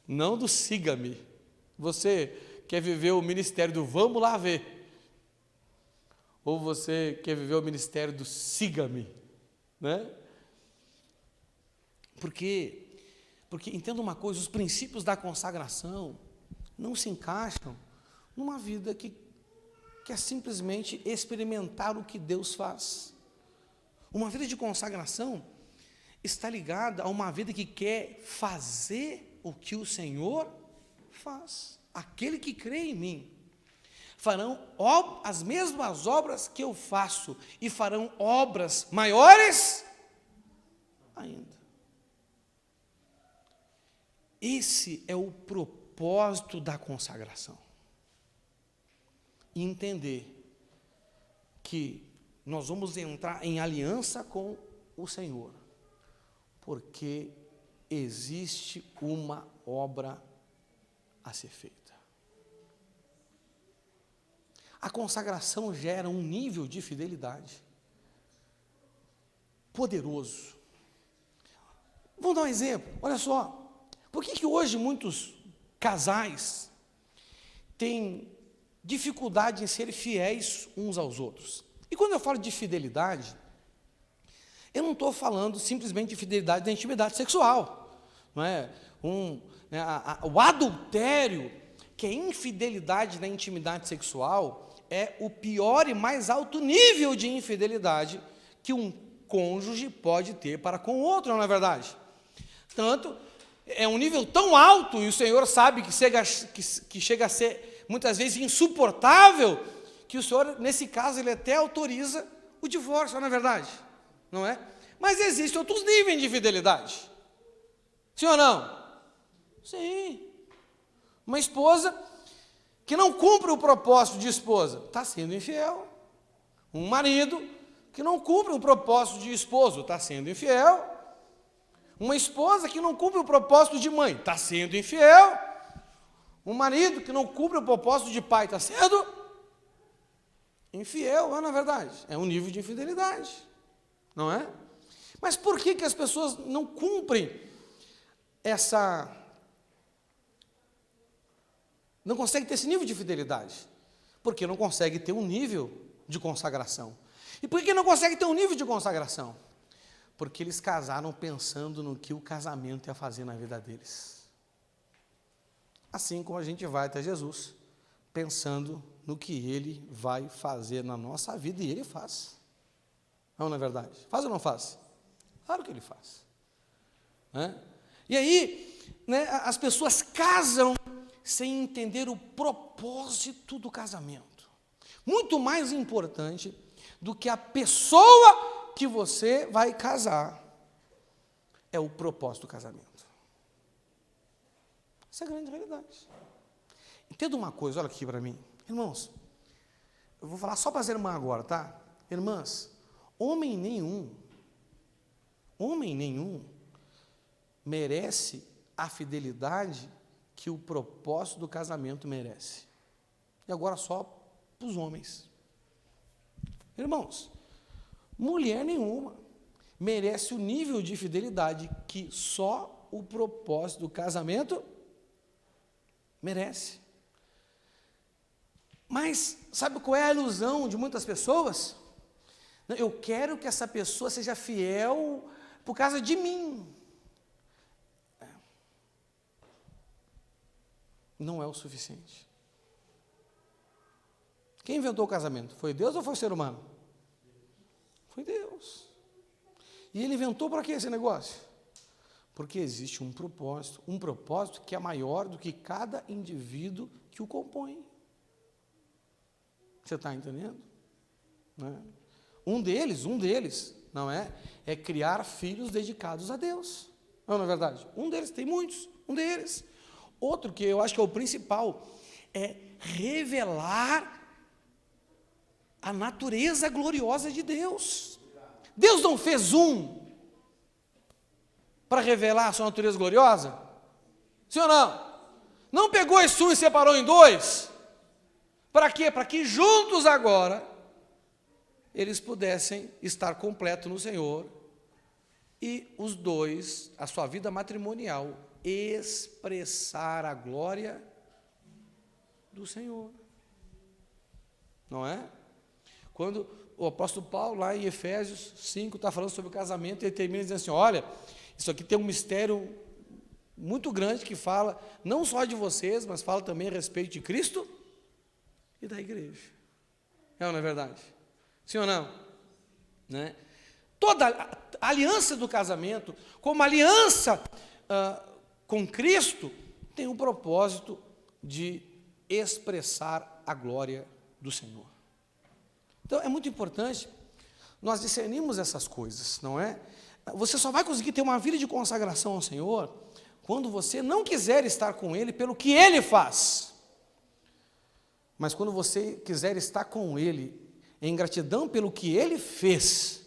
Não do siga-me. Você quer viver o ministério do vamos lá ver? Ou você quer viver o ministério do siga-me? Né? Porque entenda uma coisa, os princípios da consagração não se encaixam numa vida que é simplesmente experimentar o que Deus faz. Uma vida de consagração está ligada a uma vida que quer fazer o que o Senhor faz. Aquele que crê em mim farão as mesmas obras que eu faço e farão obras maiores ainda. Esse é o propósito da consagração. E entender que nós vamos entrar em aliança com o Senhor, porque existe uma obra a ser feita. A consagração gera um nível de fidelidade poderoso. Vamos dar um exemplo, olha só. Por que hoje muitos casais têm dificuldade em ser fiéis uns aos outros? E quando eu falo de fidelidade, eu não estou falando simplesmente de fidelidade da intimidade sexual. Não é? O adultério, que é infidelidade na intimidade sexual, é o pior e mais alto nível de infidelidade que um cônjuge pode ter para com o outro, não é verdade? Tanto, é um nível tão alto, e o Senhor sabe que chega a ser, muitas vezes, insuportável, que o Senhor, nesse caso, Ele até autoriza o divórcio, não é verdade? Não é? Mas existem outros níveis de fidelidade. Sim ou não? Sim. Uma esposa que não cumpre o propósito de esposa, está sendo infiel. Um marido que não cumpre o propósito de esposo, está sendo infiel. Uma esposa que não cumpre o propósito de mãe, está sendo infiel. Um marido que não cumpre o propósito de pai, está sendo infiel, não é verdade? É um nível de infidelidade, não é? Mas por que as pessoas não cumprem não conseguem ter esse nível de fidelidade? Porque não conseguem ter um nível de consagração. E por que não conseguem ter um nível de consagração? Porque eles casaram pensando no que o casamento ia fazer na vida deles. assim como a gente vai até Jesus, pensando no que Ele vai fazer na nossa vida, e Ele faz. Não é verdade? Faz ou não faz? Claro que Ele faz. Né? E aí, né, as pessoas casam sem entender o propósito do casamento. Muito mais importante do que a pessoa que você vai casar é o propósito do casamento. Essa é a grande realidade. Entenda uma coisa, olha aqui para mim. Irmãos, eu vou falar só para as irmãs agora, tá? Irmãs, homem nenhum merece a fidelidade que o propósito do casamento merece. E agora só para os homens. Irmãos, mulher nenhuma merece o nível de fidelidade que só o propósito do casamento merece. Mas sabe qual é a ilusão de muitas pessoas? Eu quero que essa pessoa seja fiel por causa de mim. Não é o suficiente. Quem inventou o casamento? Foi Deus ou foi o ser humano? Foi Deus. E Ele inventou para quê esse negócio? Porque existe um propósito que é maior do que cada indivíduo que o compõe. Você está entendendo? Né? Um deles, não é? É criar filhos dedicados a Deus. Não é verdade? Um deles, tem muitos, um deles. Outro que eu acho que é o principal, é revelar a natureza gloriosa de Deus. Deus não fez um para revelar a sua natureza gloriosa? Sim ou não? Não pegou esse um e separou em dois? Para quê? Para que juntos agora eles pudessem estar completos no Senhor e os dois, a sua vida matrimonial, expressar a glória do Senhor. Não é? Quando o apóstolo Paulo, lá em Efésios 5, está falando sobre o casamento, ele termina dizendo assim, olha, isso aqui tem um mistério muito grande que fala, não só de vocês, mas fala também a respeito de Cristo e da igreja. É ou não é verdade? Sim ou não? Né? Toda a aliança do casamento, como aliança com Cristo, tem um propósito de expressar a glória do Senhor. Então, é muito importante nós discernirmos essas coisas, não é? Você só vai conseguir ter uma vida de consagração ao Senhor quando você não quiser estar com Ele pelo que Ele faz, mas quando você quiser estar com Ele em gratidão pelo que Ele fez,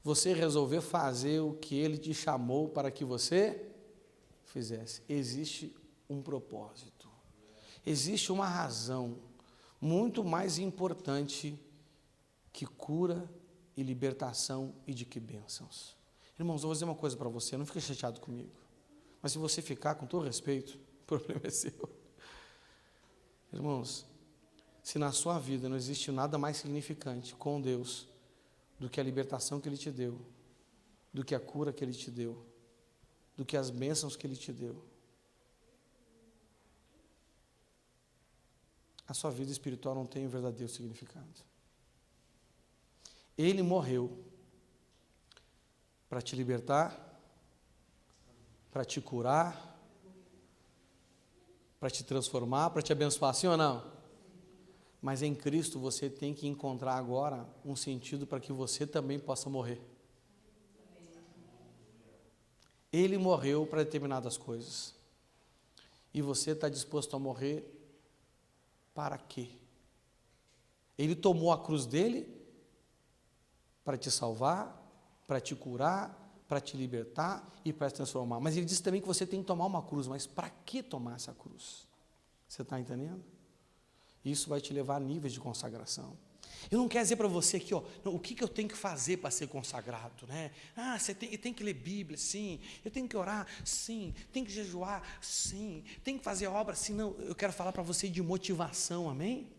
você resolver fazer o que Ele te chamou para que você fizesse. Existe um propósito, existe uma razão muito mais importante que cura e libertação e de que bênçãos. Irmãos, eu vou dizer uma coisa para você, não fique chateado comigo, mas se você ficar, com todo respeito, o problema é seu. Irmãos, se na sua vida não existe nada mais significante com Deus do que a libertação que Ele te deu, do que a cura que Ele te deu, do que as bênçãos que Ele te deu, a sua vida espiritual não tem um verdadeiro significado. Ele morreu para te libertar, para te curar, para te transformar, para te abençoar, sim ou não? Mas em Cristo você tem que encontrar agora um sentido para que você também possa morrer. Ele morreu para determinadas coisas. E você está disposto a morrer para quê? Ele tomou a cruz dele para te salvar, para te curar, para te libertar e para te transformar. Mas ele disse também que você tem que tomar uma cruz. Mas para que tomar essa cruz? Você está entendendo? Isso vai te levar a níveis de consagração. Eu não quero dizer para você aqui, ó, o que eu tenho que fazer para ser consagrado, né? Você tem que ler Bíblia, sim. Eu tenho que orar, sim. Tem que jejuar, sim. Tem que fazer obra, sim. Não, eu quero falar para você de motivação, amém?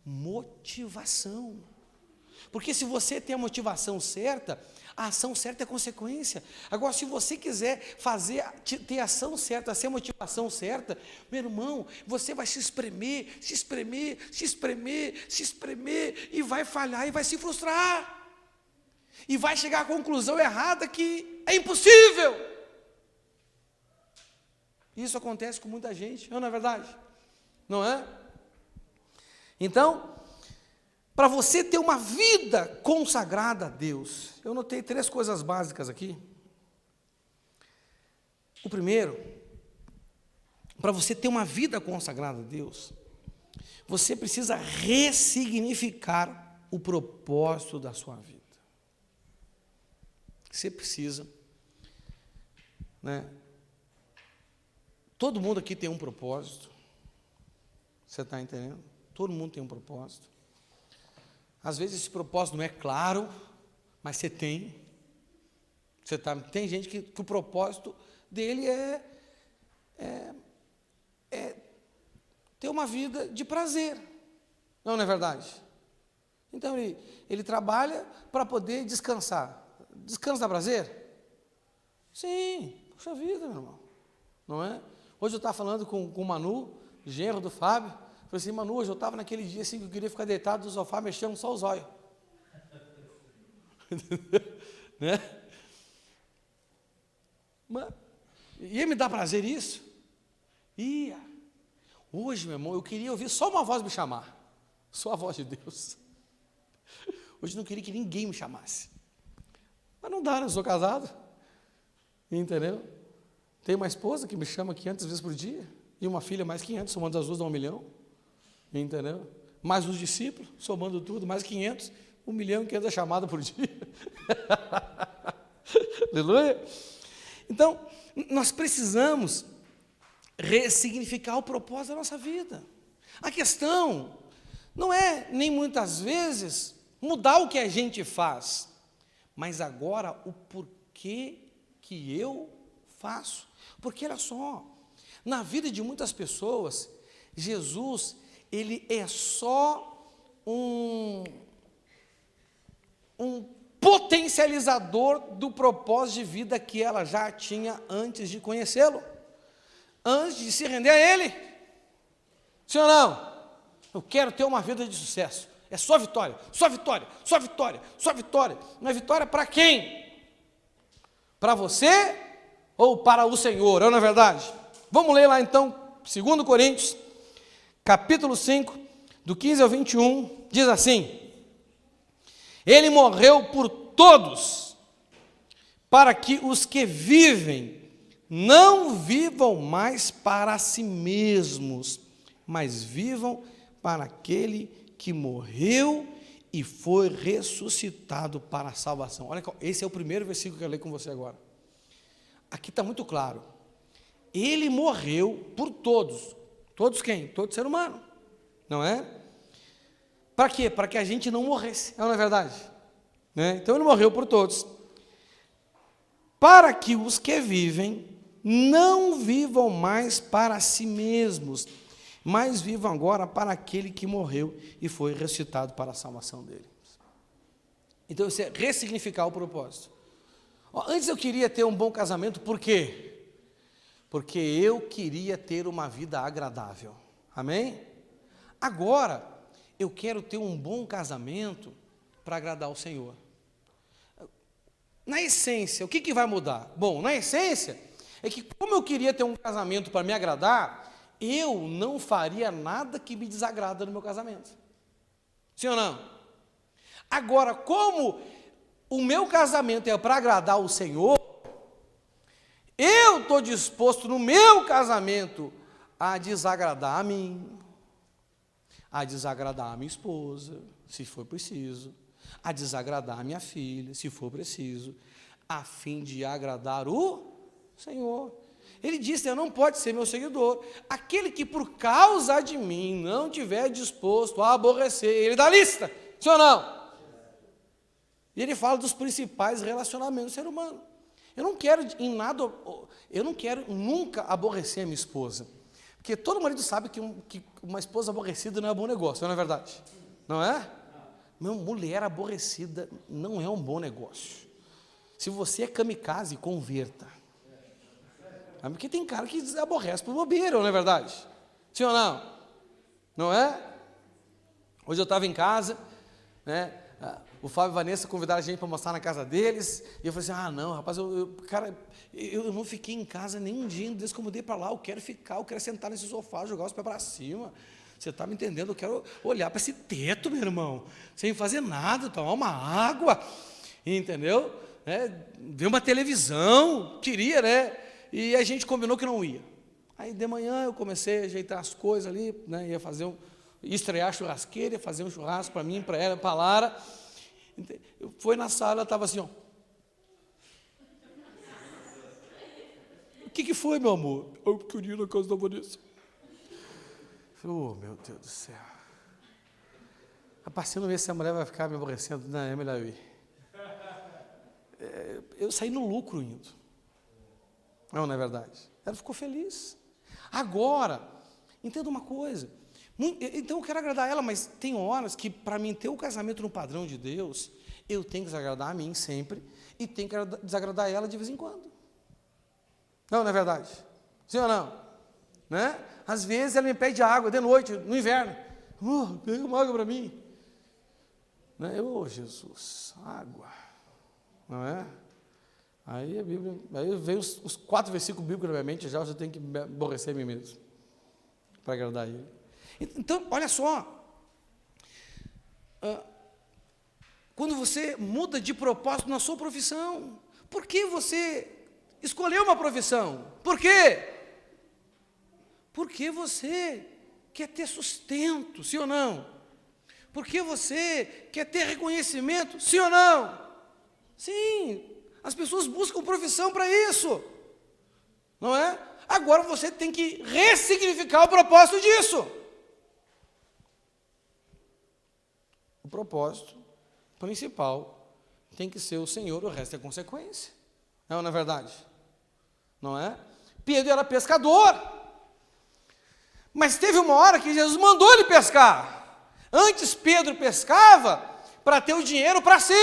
Motivação. Porque se você tem a motivação certa, a ação certa é consequência. Agora, se você quiser ter a ação certa, ser a motivação certa, meu irmão, você vai se espremer, e vai falhar, e vai se frustrar. E vai chegar à conclusão errada que é impossível. Isso acontece com muita gente, não é verdade? Não é? Então, para você ter uma vida consagrada a Deus, eu notei 3 coisas básicas aqui. O primeiro, para você ter uma vida consagrada a Deus, você precisa ressignificar o propósito da sua vida. Você precisa, né? Todo mundo aqui tem um propósito. Você está entendendo? Todo mundo tem um propósito. Às vezes esse propósito não é claro, mas você tem. Tem gente que o propósito dele é ter uma vida de prazer. Não é verdade? Então ele trabalha para poder descansar. Descanso dá prazer? Sim, puxa vida, meu irmão. Não é? Hoje eu estava falando com o Manu, genro do Fábio. Falei assim, Manu, hoje eu estava naquele dia assim que eu queria ficar deitado no sofá, mexendo só os olhos. Né? Mas, ia me dar prazer isso? Ia. Hoje, meu irmão, eu queria ouvir só uma voz me chamar. Só a voz de Deus. Hoje eu não queria que ninguém me chamasse. Mas não dá, né? Eu sou casado. Entendeu? Tenho uma esposa que me chama 500 vezes por dia. E uma filha mais 500, somando as duas dá 1 milhão. Entendeu? Mais os discípulos, somando tudo, mais 500, 1.500.000 chamadas por dia. Aleluia! Então, nós precisamos ressignificar o propósito da nossa vida. A questão não é, nem muitas vezes, mudar o que a gente faz, mas agora o porquê que eu faço. Porque, olha só, na vida de muitas pessoas, Jesus, ele é só um potencializador do propósito de vida que ela já tinha antes de conhecê-lo, antes de se render a ele. Sim ou não? Eu quero ter uma vida de sucesso. É só vitória, só vitória, só vitória, só vitória. Não é vitória para quem? Para você ou para o Senhor? Não é verdade? Vamos ler lá então, 2 Coríntios, capítulo 5, do 15 ao 21, diz assim: Ele morreu por todos, para que os que vivem não vivam mais para si mesmos, mas vivam para aquele que morreu e foi ressuscitado para a salvação. Olha, esse é o primeiro versículo que eu leio com você agora. Aqui está muito claro. Ele morreu por todos. Todos quem? Todo ser humano. Não é? Para quê? Para que a gente não morresse. Não é verdade? Né? Então ele morreu por todos. Para que os que vivem não vivam mais para si mesmos, mas vivam agora para aquele que morreu e foi ressuscitado para a salvação deles. Então isso é ressignificar o propósito. Antes eu queria ter um bom casamento, por quê? Porque eu queria ter uma vida agradável. Amém? Agora, eu quero ter um bom casamento para agradar o Senhor. Na essência, o que vai mudar? Bom, na essência, é que como eu queria ter um casamento para me agradar, eu não faria nada que me desagrada no meu casamento. Sim ou não? Agora, como o meu casamento é para agradar o Senhor, eu estou disposto no meu casamento a desagradar a mim, a desagradar a minha esposa, se for preciso, a desagradar a minha filha, se for preciso, a fim de agradar o Senhor. Ele disse, não pode ser meu seguidor aquele que por causa de mim não tiver disposto a aborrecer ele da lista, sim ou não? E ele fala dos principais relacionamentos do ser humano. Eu não quero nunca aborrecer a minha esposa, porque todo marido sabe que uma esposa aborrecida não é bom negócio, não é verdade? Não é? Meu, mulher aborrecida não é um bom negócio. Se você é kamikaze, converta. Porque tem cara que aborrece por bobeira, não é verdade? Sim ou não? Não é? Hoje eu estava em casa, né? O Fábio e a Vanessa convidaram a gente para mostrar na casa deles, e eu falei assim, não, rapaz, eu não fiquei em casa nem um dia, desde que eu mudei para lá, eu quero sentar nesse sofá, jogar os pés para cima. Você está me entendendo? Eu quero olhar para esse teto, meu irmão, sem fazer nada, tomar uma água, entendeu? Ver uma televisão, queria, né? E a gente combinou que não ia. Aí de manhã eu comecei a ajeitar as coisas ali, né? Ia estrear a churrasqueira, ia fazer um churrasco para mim, para ela, para a Lara. Eu fui na sala, ela estava assim, ó. O que foi, meu amor? Eu queria ir na casa da Vanessa. Falei, meu Deus do céu. Rapaz, se eu não ver se a mulher vai ficar me aborrecendo, não, é melhor eu ir. Eu saí no lucro indo. Não é verdade? Ela ficou feliz. Agora, entenda uma coisa. Então eu quero agradar ela, mas tem horas que para mim ter o casamento no padrão de Deus, eu tenho que desagradar a mim sempre e tenho que desagradar ela de vez em quando. Não é verdade? Sim ou não? Né? Às vezes ela me pede água de noite, no inverno. Pega uma água para mim. Né? Jesus, água. Não é? Aí a Bíblia, aí vem os 4 versículos bíblicos na minha mente, já eu tenho que aborrecer a mim mesmo, para agradar ele. Então, olha só, quando você muda de propósito na sua profissão, por que você escolheu uma profissão? Por quê? Porque você quer ter sustento, sim ou não? Porque você quer ter reconhecimento, sim ou não? Sim, as pessoas buscam profissão para isso, não é? Agora você tem que ressignificar o propósito disso. O propósito principal tem que ser o Senhor, o resto é consequência. Não é verdade? Não é? Pedro era pescador, mas teve uma hora que Jesus mandou ele pescar. Antes Pedro pescava para ter o dinheiro para si.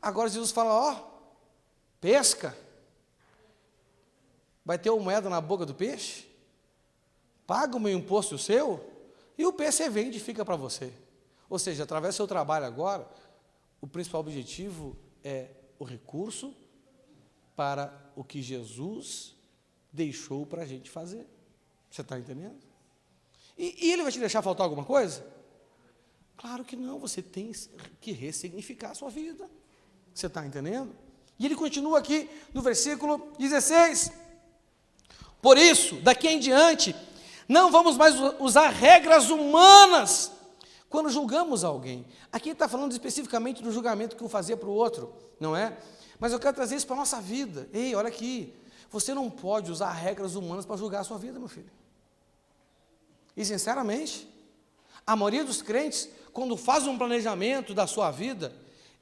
Agora Jesus fala, pesca. Vai ter uma moeda na boca do peixe? Paga o meu imposto o seu, e o peixe você vende e fica para você. Ou seja, através do seu trabalho agora, o principal objetivo é o recurso para o que Jesus deixou para a gente fazer. Você está entendendo? E ele vai te deixar faltar alguma coisa? Claro que não, você tem que ressignificar a sua vida. Você está entendendo? E ele continua aqui no versículo 16. Por isso, daqui em diante, não vamos mais usar regras humanas quando julgamos alguém. Aqui ele está falando especificamente do julgamento que um fazia para o outro, não é? Mas eu quero trazer isso para a nossa vida. Ei, olha aqui, você não pode usar regras humanas para julgar a sua vida, meu filho. E sinceramente, a maioria dos crentes, quando faz um planejamento da sua vida,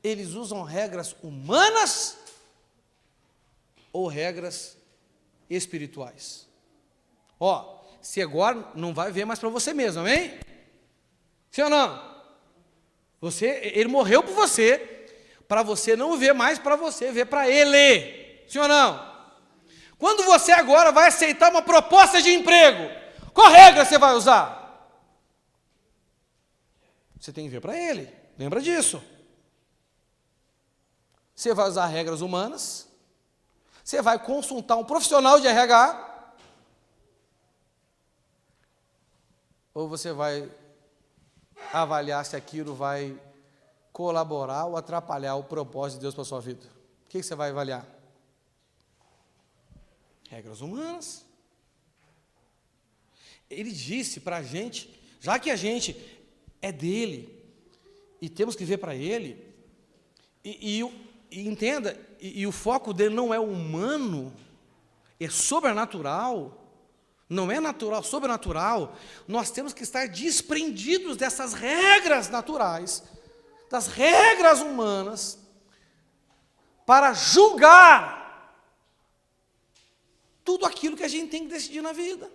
eles usam regras humanas ou regras espirituais. Se agora não vai ver mais para você mesmo, amém? Sim ou não? Ele morreu por você, para você não ver mais para você, ver para ele. Sim ou não? Quando você agora vai aceitar uma proposta de emprego, qual regra você vai usar? Você tem que ver para ele, lembra disso. Você vai usar regras humanas, você vai consultar um profissional de RH, ou você vai avaliar se aquilo vai colaborar ou atrapalhar o propósito de Deus para a sua vida. O que você vai avaliar? Regras humanas. Ele disse para a gente, já que a gente é dele, e temos que ver para ele, e entenda, e o foco dele não é humano, é sobrenatural, não é natural, sobrenatural. Nós temos que estar desprendidos dessas regras naturais, das regras humanas, para julgar tudo aquilo que a gente tem que decidir na vida.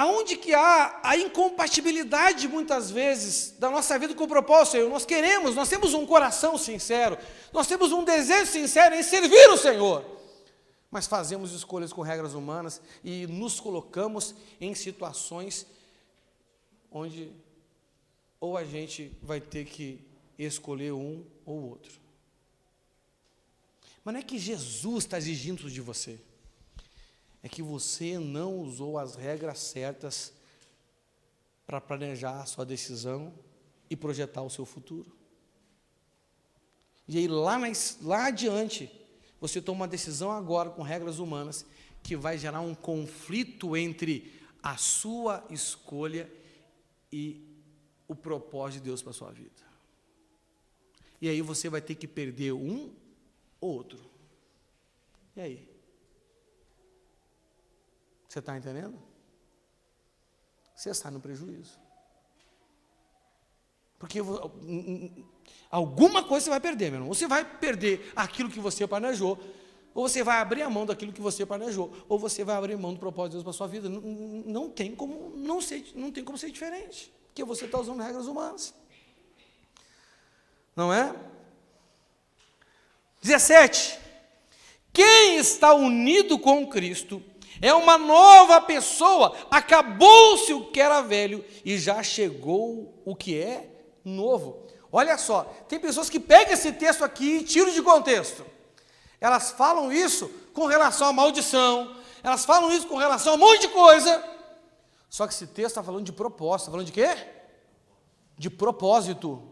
aonde que há a incompatibilidade, muitas vezes, da nossa vida com o propósito, Senhor? Nós temos um coração sincero, nós temos um desejo sincero em servir o Senhor, mas fazemos escolhas com regras humanas e nos colocamos em situações onde ou a gente vai ter que escolher um ou outro. Mas não é que Jesus está exigindo de você, é que você não usou as regras certas para planejar a sua decisão e projetar o seu futuro. E aí lá adiante, você toma uma decisão agora com regras humanas que vai gerar um conflito entre a sua escolha e o propósito de Deus para a sua vida. E aí você vai ter que perder um ou outro. E aí? Você está entendendo? Você está no prejuízo. Porque alguma coisa você vai perder, meu irmão. Ou você vai perder aquilo que você planejou, ou você vai abrir a mão daquilo que você planejou, ou você vai abrir mão do propósito de Deus para a sua vida. Não tem como ser diferente, porque você está usando regras humanas. Não é? 17. Quem está unido com Cristo é uma nova pessoa, acabou-se o que era velho e já chegou o que é novo. Olha só, tem pessoas que pegam esse texto aqui e tiram de contexto. Elas falam isso com relação à maldição, elas falam isso com relação a um monte de coisa. Só que esse texto está falando de propósito, está falando de quê? De propósito.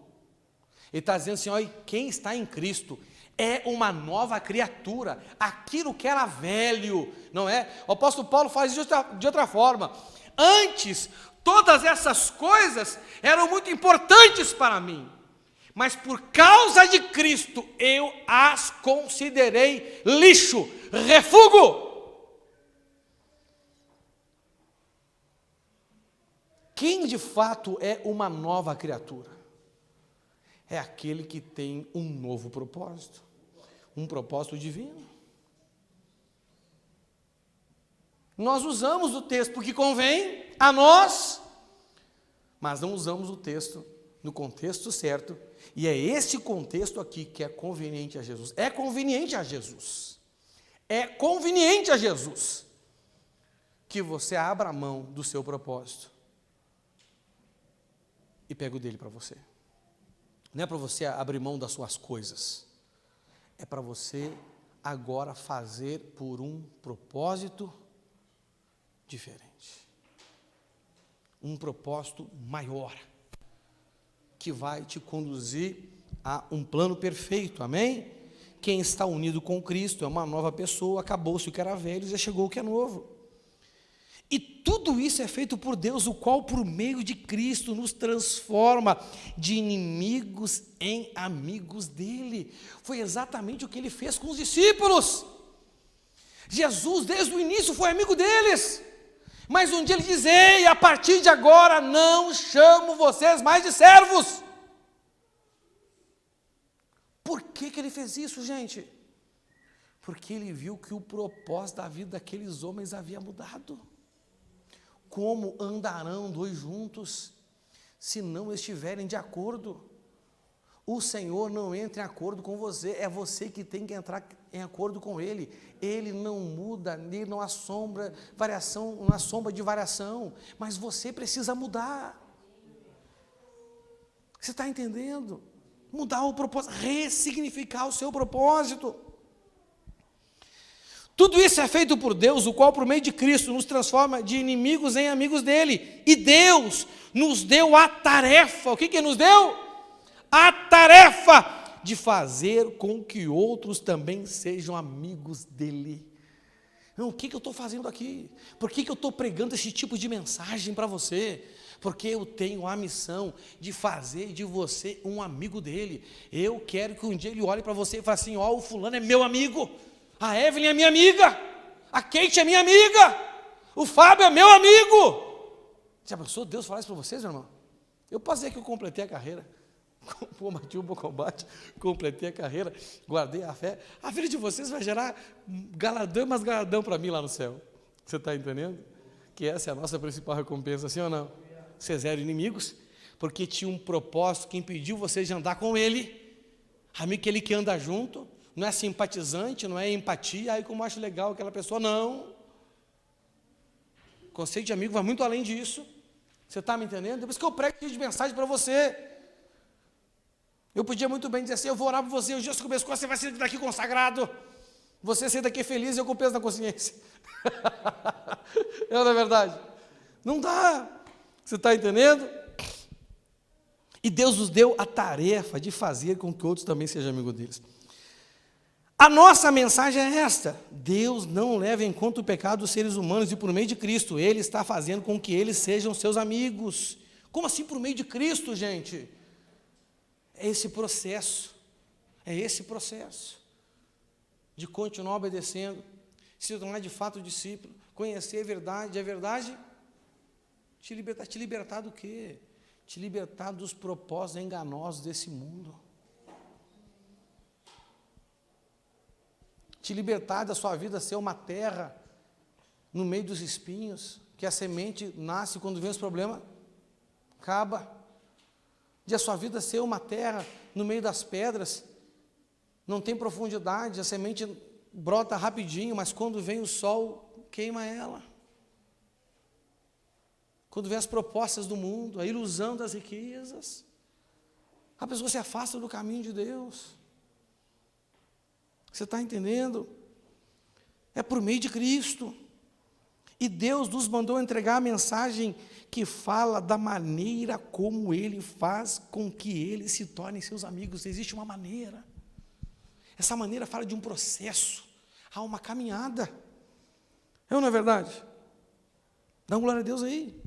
Ele está dizendo assim, olha, quem está em Cristo é uma nova criatura, aquilo que era velho, não é? O apóstolo Paulo faz isso de outra forma. Antes, todas essas coisas eram muito importantes para mim, mas por causa de Cristo, eu as considerei lixo, refúgio. Quem de fato é uma nova criatura? É aquele que tem um novo propósito, um propósito divino. Nós usamos o texto porque convém a nós, mas não usamos o texto no contexto certo, e é esse contexto aqui que é conveniente a Jesus. É conveniente a Jesus. É conveniente a Jesus que você abra a mão do seu propósito e pegue o dele para você. Não é para você abrir mão das suas coisas. É para você agora fazer por um propósito diferente. Um propósito maior, que vai te conduzir a um plano perfeito, amém? Quem está unido com Cristo é uma nova pessoa, acabou-se o que era velho, já chegou o que é novo. E tudo isso é feito por Deus, o qual por meio de Cristo nos transforma de inimigos em amigos dele. Foi exatamente o que ele fez com os discípulos. Jesus, desde o início, foi amigo deles. Mas um dia ele diz, ei, a partir de agora não chamo vocês mais de servos. Por que ele fez isso, gente? Porque ele viu que o propósito da vida daqueles homens havia mudado. Como andarão dois juntos, se não estiverem de acordo? O Senhor não entra em acordo com você, é você que tem que entrar em acordo com Ele. Ele não muda, Ele não assombra variação, não há sombra de variação, mas você precisa mudar. Você está entendendo? Mudar o propósito, ressignificar o seu propósito. Tudo isso é feito por Deus, o qual por meio de Cristo nos transforma de inimigos em amigos dele. E Deus nos deu a tarefa, o que nos deu? A tarefa de fazer com que outros também sejam amigos dele. Não, o que eu estou fazendo aqui? Por que eu estou pregando esse tipo de mensagem para você? Porque eu tenho a missão de fazer de você um amigo dele. Eu quero que um dia ele olhe para você e fale assim, ó, o fulano é meu amigo. A Evelyn é minha amiga, a Kate é minha amiga, o Fábio é meu amigo. Já pensou Deus falar isso para vocês, meu irmão? Eu posso dizer que eu completei a carreira, combati o bom combate, completei a carreira, guardei a fé. A vida de vocês vai gerar galardão, mas galardão para mim lá no céu. Você está entendendo? que essa é a nossa principal recompensa, sim ou não? Vocês eram inimigos, porque tinha um propósito que impediu vocês de andar com ele. Amigo, aquele que anda junto, não é simpatizante, não é empatia, aí como eu acho legal aquela pessoa, não. O conceito de amigo vai muito além disso. Você está me entendendo? Depois que eu prego de mensagem para você, eu podia muito bem dizer assim, eu vou orar por você, os dias que começou, você vai sair daqui consagrado, você sair daqui feliz e eu com peso na consciência. Não é verdade? Não dá. Você está entendendo? E Deus nos deu a tarefa de fazer com que outros também sejam amigos deles. A nossa mensagem é esta: Deus não leva em conta o pecado dos seres humanos e por meio de Cristo, Ele está fazendo com que eles sejam seus amigos. Como assim por meio de Cristo, gente? É esse processo de continuar obedecendo, se tornar de fato discípulo, conhecer a verdade te libertar do quê? Te libertar dos propósitos enganosos desse mundo. Te libertar da sua vida ser uma terra no meio dos espinhos, que a semente nasce quando vem os problemas, acaba. De a sua vida ser uma terra no meio das pedras, não tem profundidade, a semente brota rapidinho, mas quando vem o sol, queima ela. Quando vem as propostas do mundo, a ilusão das riquezas, a pessoa se afasta do caminho de Deus. Você está entendendo? É por meio de Cristo. E Deus nos mandou entregar a mensagem que fala da maneira como Ele faz com que eles se tornem seus amigos. Existe uma maneira. Essa maneira fala de um processo. Há uma caminhada. Não é verdade? Dá uma glória a Deus aí.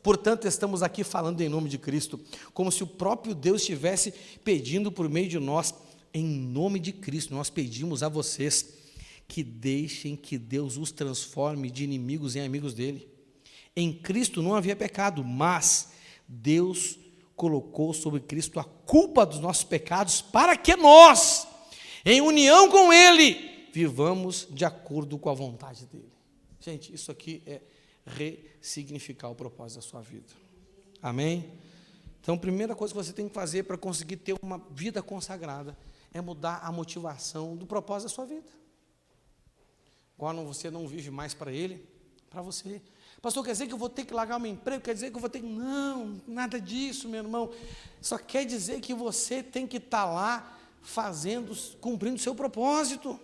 Portanto, estamos aqui falando em nome de Cristo, como se o próprio Deus estivesse pedindo por meio de nós, em nome de Cristo, nós pedimos a vocês que deixem que Deus os transforme de inimigos em amigos dele. Em Cristo não havia pecado, mas Deus colocou sobre Cristo a culpa dos nossos pecados para que nós, em união com Ele, vivamos de acordo com a vontade dele. Gente, isso aqui é ressignificar o propósito da sua vida. Amém? Então, a primeira coisa que você tem que fazer para conseguir ter uma vida consagrada é mudar a motivação do propósito da sua vida. Agora você não vive mais para Ele, para você. Pastor, quer dizer que eu vou ter que largar o meu emprego? Quer dizer que eu vou ter que... Não, nada disso, meu irmão. Só quer dizer que você tem que estar lá cumprindo o seu propósito.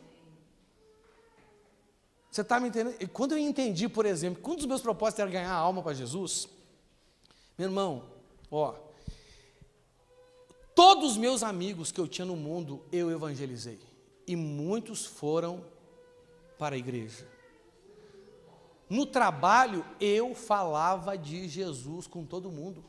Você está me entendendo? E quando eu entendi, por exemplo, que um dos meus propósitos era ganhar a alma para Jesus, meu irmão, todos os meus amigos que eu tinha no mundo, eu evangelizei. E muitos foram para a igreja. No trabalho, eu falava de Jesus com todo mundo.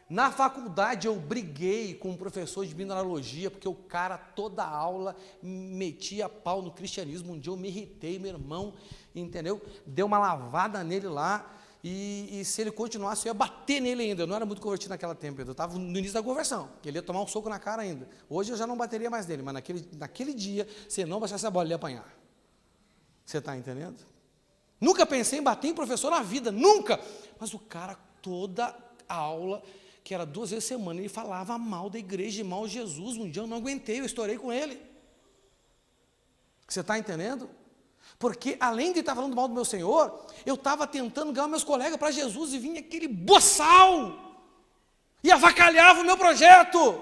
Na faculdade, eu briguei com um professor de mineralogia, porque o cara, toda aula, metia pau no cristianismo. Um dia eu me irritei, meu irmão, entendeu? Deu uma lavada nele lá, e se ele continuasse, eu ia bater nele ainda. Eu não era muito convertido naquele tempo, eu estava no início da conversão, ele ia tomar um soco na cara ainda. Hoje eu já não bateria mais nele, mas naquele dia, se não baixasse a bola, ele ia apanhar. Você está entendendo? Nunca pensei em bater em professor na vida, nunca. Mas o cara, toda a aula, que era 2 vezes por semana, ele falava mal da igreja, mal de Jesus. Um dia eu não aguentei, eu estourei com ele. Você está entendendo? Porque além de estar falando mal do meu Senhor, eu estava tentando ganhar meus colegas para Jesus e vinha aquele boçal e avacalhava o meu projeto.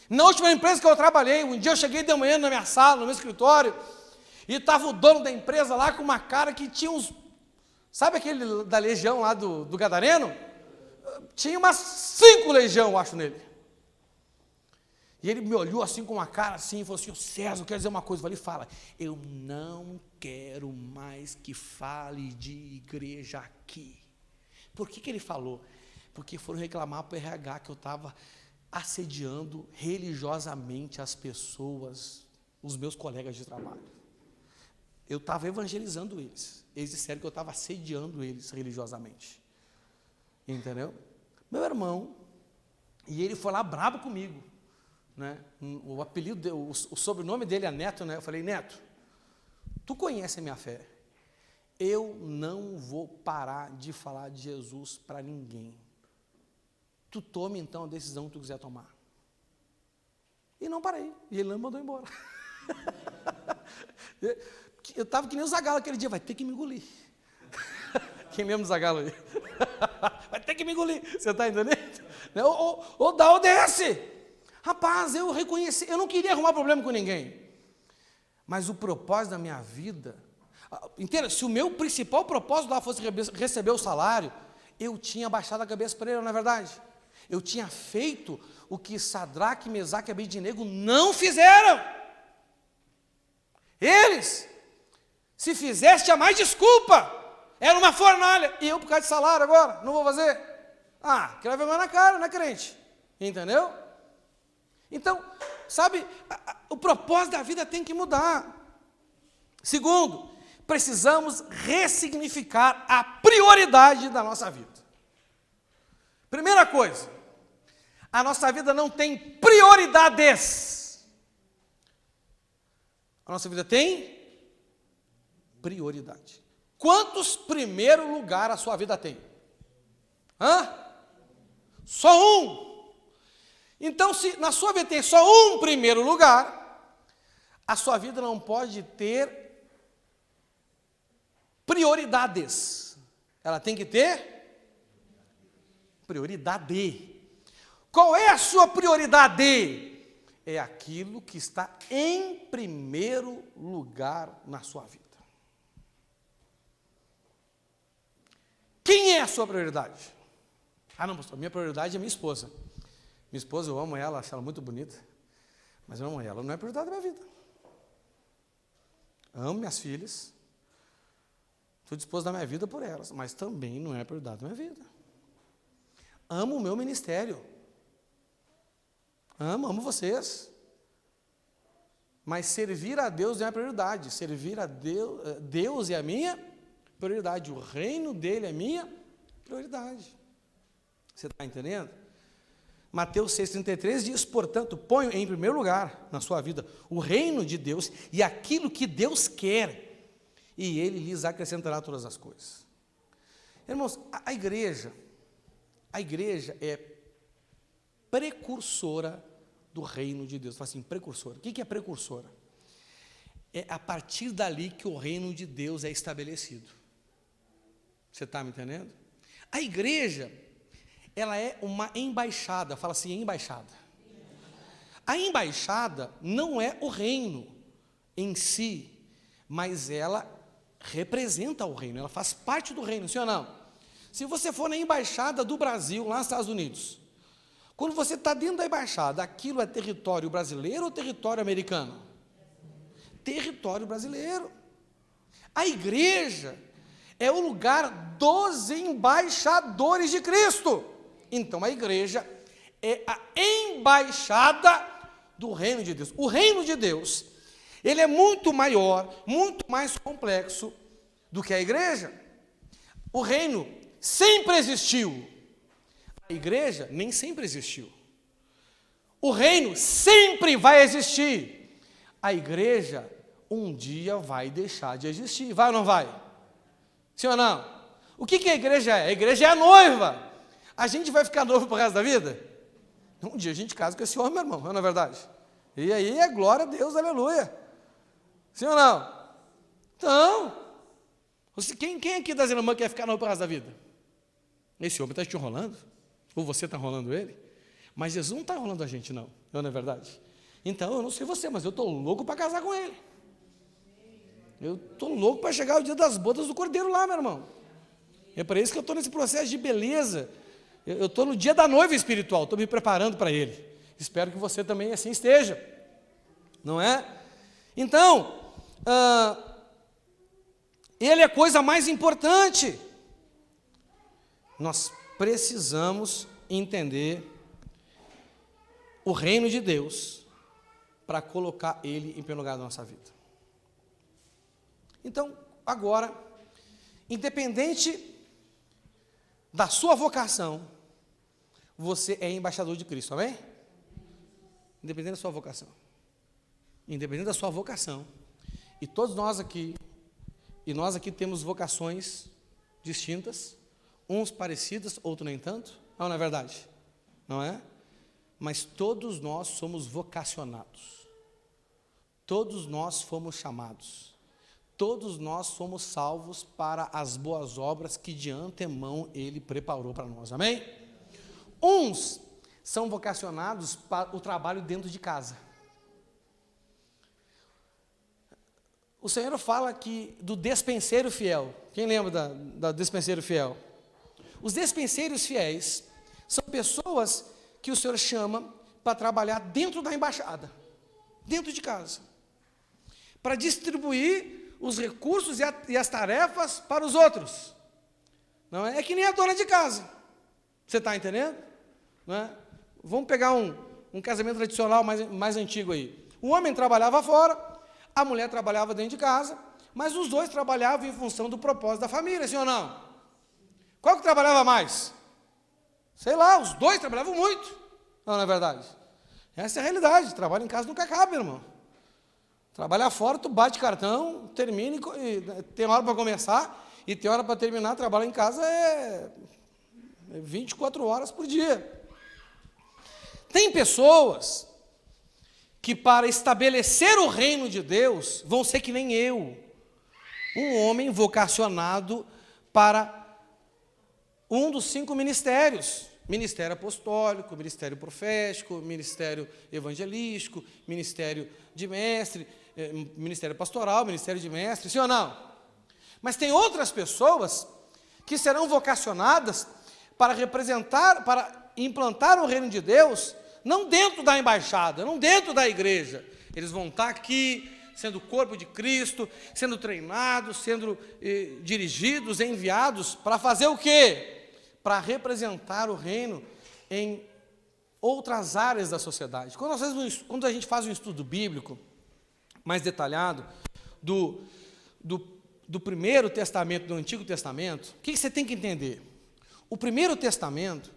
Na última empresa que eu trabalhei, um dia eu cheguei de manhã na minha sala, no meu escritório, e estava o dono da empresa lá com uma cara que tinha uns... Sabe aquele da legião lá do Gadareno? Tinha umas 5 legião, eu acho, nele. E ele me olhou assim com uma cara assim e falou assim: César, eu quero dizer uma coisa. Eu falei: fala. Eu não quero mais que fale de igreja aqui. Por que ele falou? Porque foram reclamar para o RH que eu estava assediando religiosamente as pessoas, os meus colegas de trabalho. Eu estava evangelizando eles. Eles disseram que eu estava assediando eles religiosamente. Entendeu? Meu irmão, e ele foi lá brabo comigo, né? O apelido, o sobrenome dele é Neto, né? Eu falei: Neto, tu conhece a minha fé, eu não vou parar de falar de Jesus para ninguém. Tu tome então a decisão que tu quiser tomar. E não parei, e ele não me mandou embora. Eu estava que nem o Zagalo aquele dia, vai ter que me engolir. Quem mesmo o Zagalo aí? Vai ter que me engolir, você está entendendo? Ou dá ou desce. Rapaz, eu reconheci, eu não queria arrumar problema com ninguém. Mas o propósito da minha vida, entenda, se o meu principal propósito lá fosse receber o salário, eu tinha baixado a cabeça para ele, não é verdade? Eu tinha feito o que Sadraque, Mesaque e Abednego não fizeram. Eles, se fizesse, tinha mais desculpa. Era uma fornalha. E eu, por causa de salário agora, não vou fazer. Que vai vergonha na cara, né, crente? Entendeu? Então, sabe, o propósito da vida tem que mudar. Segundo, precisamos ressignificar a prioridade da nossa vida. Primeira coisa, a nossa vida não tem prioridades. A nossa vida tem prioridade. Quantos primeiro lugar a sua vida tem? Só um. Então, se na sua vida tem só um primeiro lugar, a sua vida não pode ter prioridades. Ela tem que ter prioridade. Qual é a sua prioridade? É aquilo que está em primeiro lugar na sua vida. Quem é a sua prioridade? Não, pastor, minha prioridade é minha esposa. Minha esposa, eu amo ela, acho ela muito bonita, mas eu amo ela, não é prioridade da minha vida. Amo minhas filhas, estou disposto a dar minha vida por elas, mas também não é prioridade da minha vida. Amo o meu ministério, amo vocês, mas servir a Deus é a prioridade, servir a Deus é a minha prioridade, o reino dele é a minha prioridade. Você está entendendo? Mateus 6,33 diz, portanto, ponham em primeiro lugar na sua vida o reino de Deus e aquilo que Deus quer, e ele lhes acrescentará todas as coisas. Irmãos, a igreja é precursora do reino de Deus. Fala assim, precursora. O que é precursora? É a partir dali que o reino de Deus é estabelecido. Você está me entendendo? A igreja, ela é uma embaixada, fala assim, embaixada. A embaixada não é o reino em si, mas ela representa o reino, ela faz parte do reino, sim ou não? Se você for na embaixada do Brasil, lá nos Estados Unidos, quando você está dentro da embaixada, aquilo é território brasileiro ou território americano? Território brasileiro. A igreja é o lugar dos embaixadores de Cristo. Então, a igreja é a embaixada do reino de Deus. O reino de Deus, ele é muito maior, muito mais complexo do que a igreja. O reino sempre existiu. A igreja nem sempre existiu. O reino sempre vai existir. A igreja um dia vai deixar de existir. Vai ou não vai? Sim ou não? O que a igreja é? A igreja é a noiva. A gente vai ficar noivo pro resto da vida? Um dia a gente casa com esse homem, meu irmão, não é verdade? E aí é glória a Deus, aleluia. Sim ou não? Então, quem aqui das irmãs quer ficar noivo pro resto da vida? Esse homem está te enrolando? Ou você está enrolando ele? Mas Jesus não está enrolando a gente, não é verdade? Então, eu não sei você, mas eu estou louco para casar com ele. Eu estou louco para chegar o dia das bodas do Cordeiro lá, meu irmão. É para isso que eu estou nesse processo de beleza. Eu estou no dia da noiva espiritual, estou me preparando para ele. Espero que você também assim esteja. Não é? Então, ele é a coisa mais importante. Nós precisamos entender o reino de Deus para colocar ele em primeiro lugar na nossa vida. Então, agora, independente da sua vocação, você é embaixador de Cristo, amém? Independente da sua vocação. Independente da sua vocação. E todos nós aqui E nós aqui temos vocações distintas, uns parecidas, outros nem tanto. Não é verdade? Não é? Mas todos nós somos vocacionados. Todos nós fomos chamados. Todos nós somos salvos para as boas obras que de antemão Ele preparou para nós. Amém? Uns são vocacionados para o trabalho dentro de casa. O Senhor fala aqui do despenseiro fiel. Quem lembra da despenseiro fiel? Os despenseiros fiéis são pessoas que o Senhor chama para trabalhar dentro da embaixada, dentro de casa, para distribuir os recursos e as tarefas para os outros. Não é? É que nem a dona de casa. Você está entendendo? Não é? Vamos pegar um casamento tradicional mais antigo aí. O homem trabalhava fora, a mulher trabalhava dentro de casa, mas os dois trabalhavam em função do propósito da família, sim ou não? Qual que trabalhava mais? Sei lá, os dois trabalhavam muito. Não é verdade? Essa é a realidade. Trabalho em casa nunca acaba, irmão. Trabalhar fora, tu bate cartão, termina e tem hora para começar e tem hora para terminar. Trabalhar em casa é 24 horas por dia. Tem pessoas que para estabelecer o reino de Deus vão ser que nem eu, um homem vocacionado para um dos 5 ministérios: ministério apostólico, ministério profético, ministério evangelístico, ministério de mestre, ministério pastoral, ministério de mestre, sim ou não? Mas tem outras pessoas que serão vocacionadas para representar, para implantar o reino de Deus, não dentro da embaixada, não dentro da igreja. Eles vão estar aqui, sendo o corpo de Cristo, sendo treinados, sendo dirigidos, enviados, para fazer o quê? Para representar o reino em outras áreas da sociedade. Quando a gente faz um estudo bíblico mais detalhado do Primeiro Testamento, do Antigo Testamento, o que você tem que entender? O Primeiro Testamento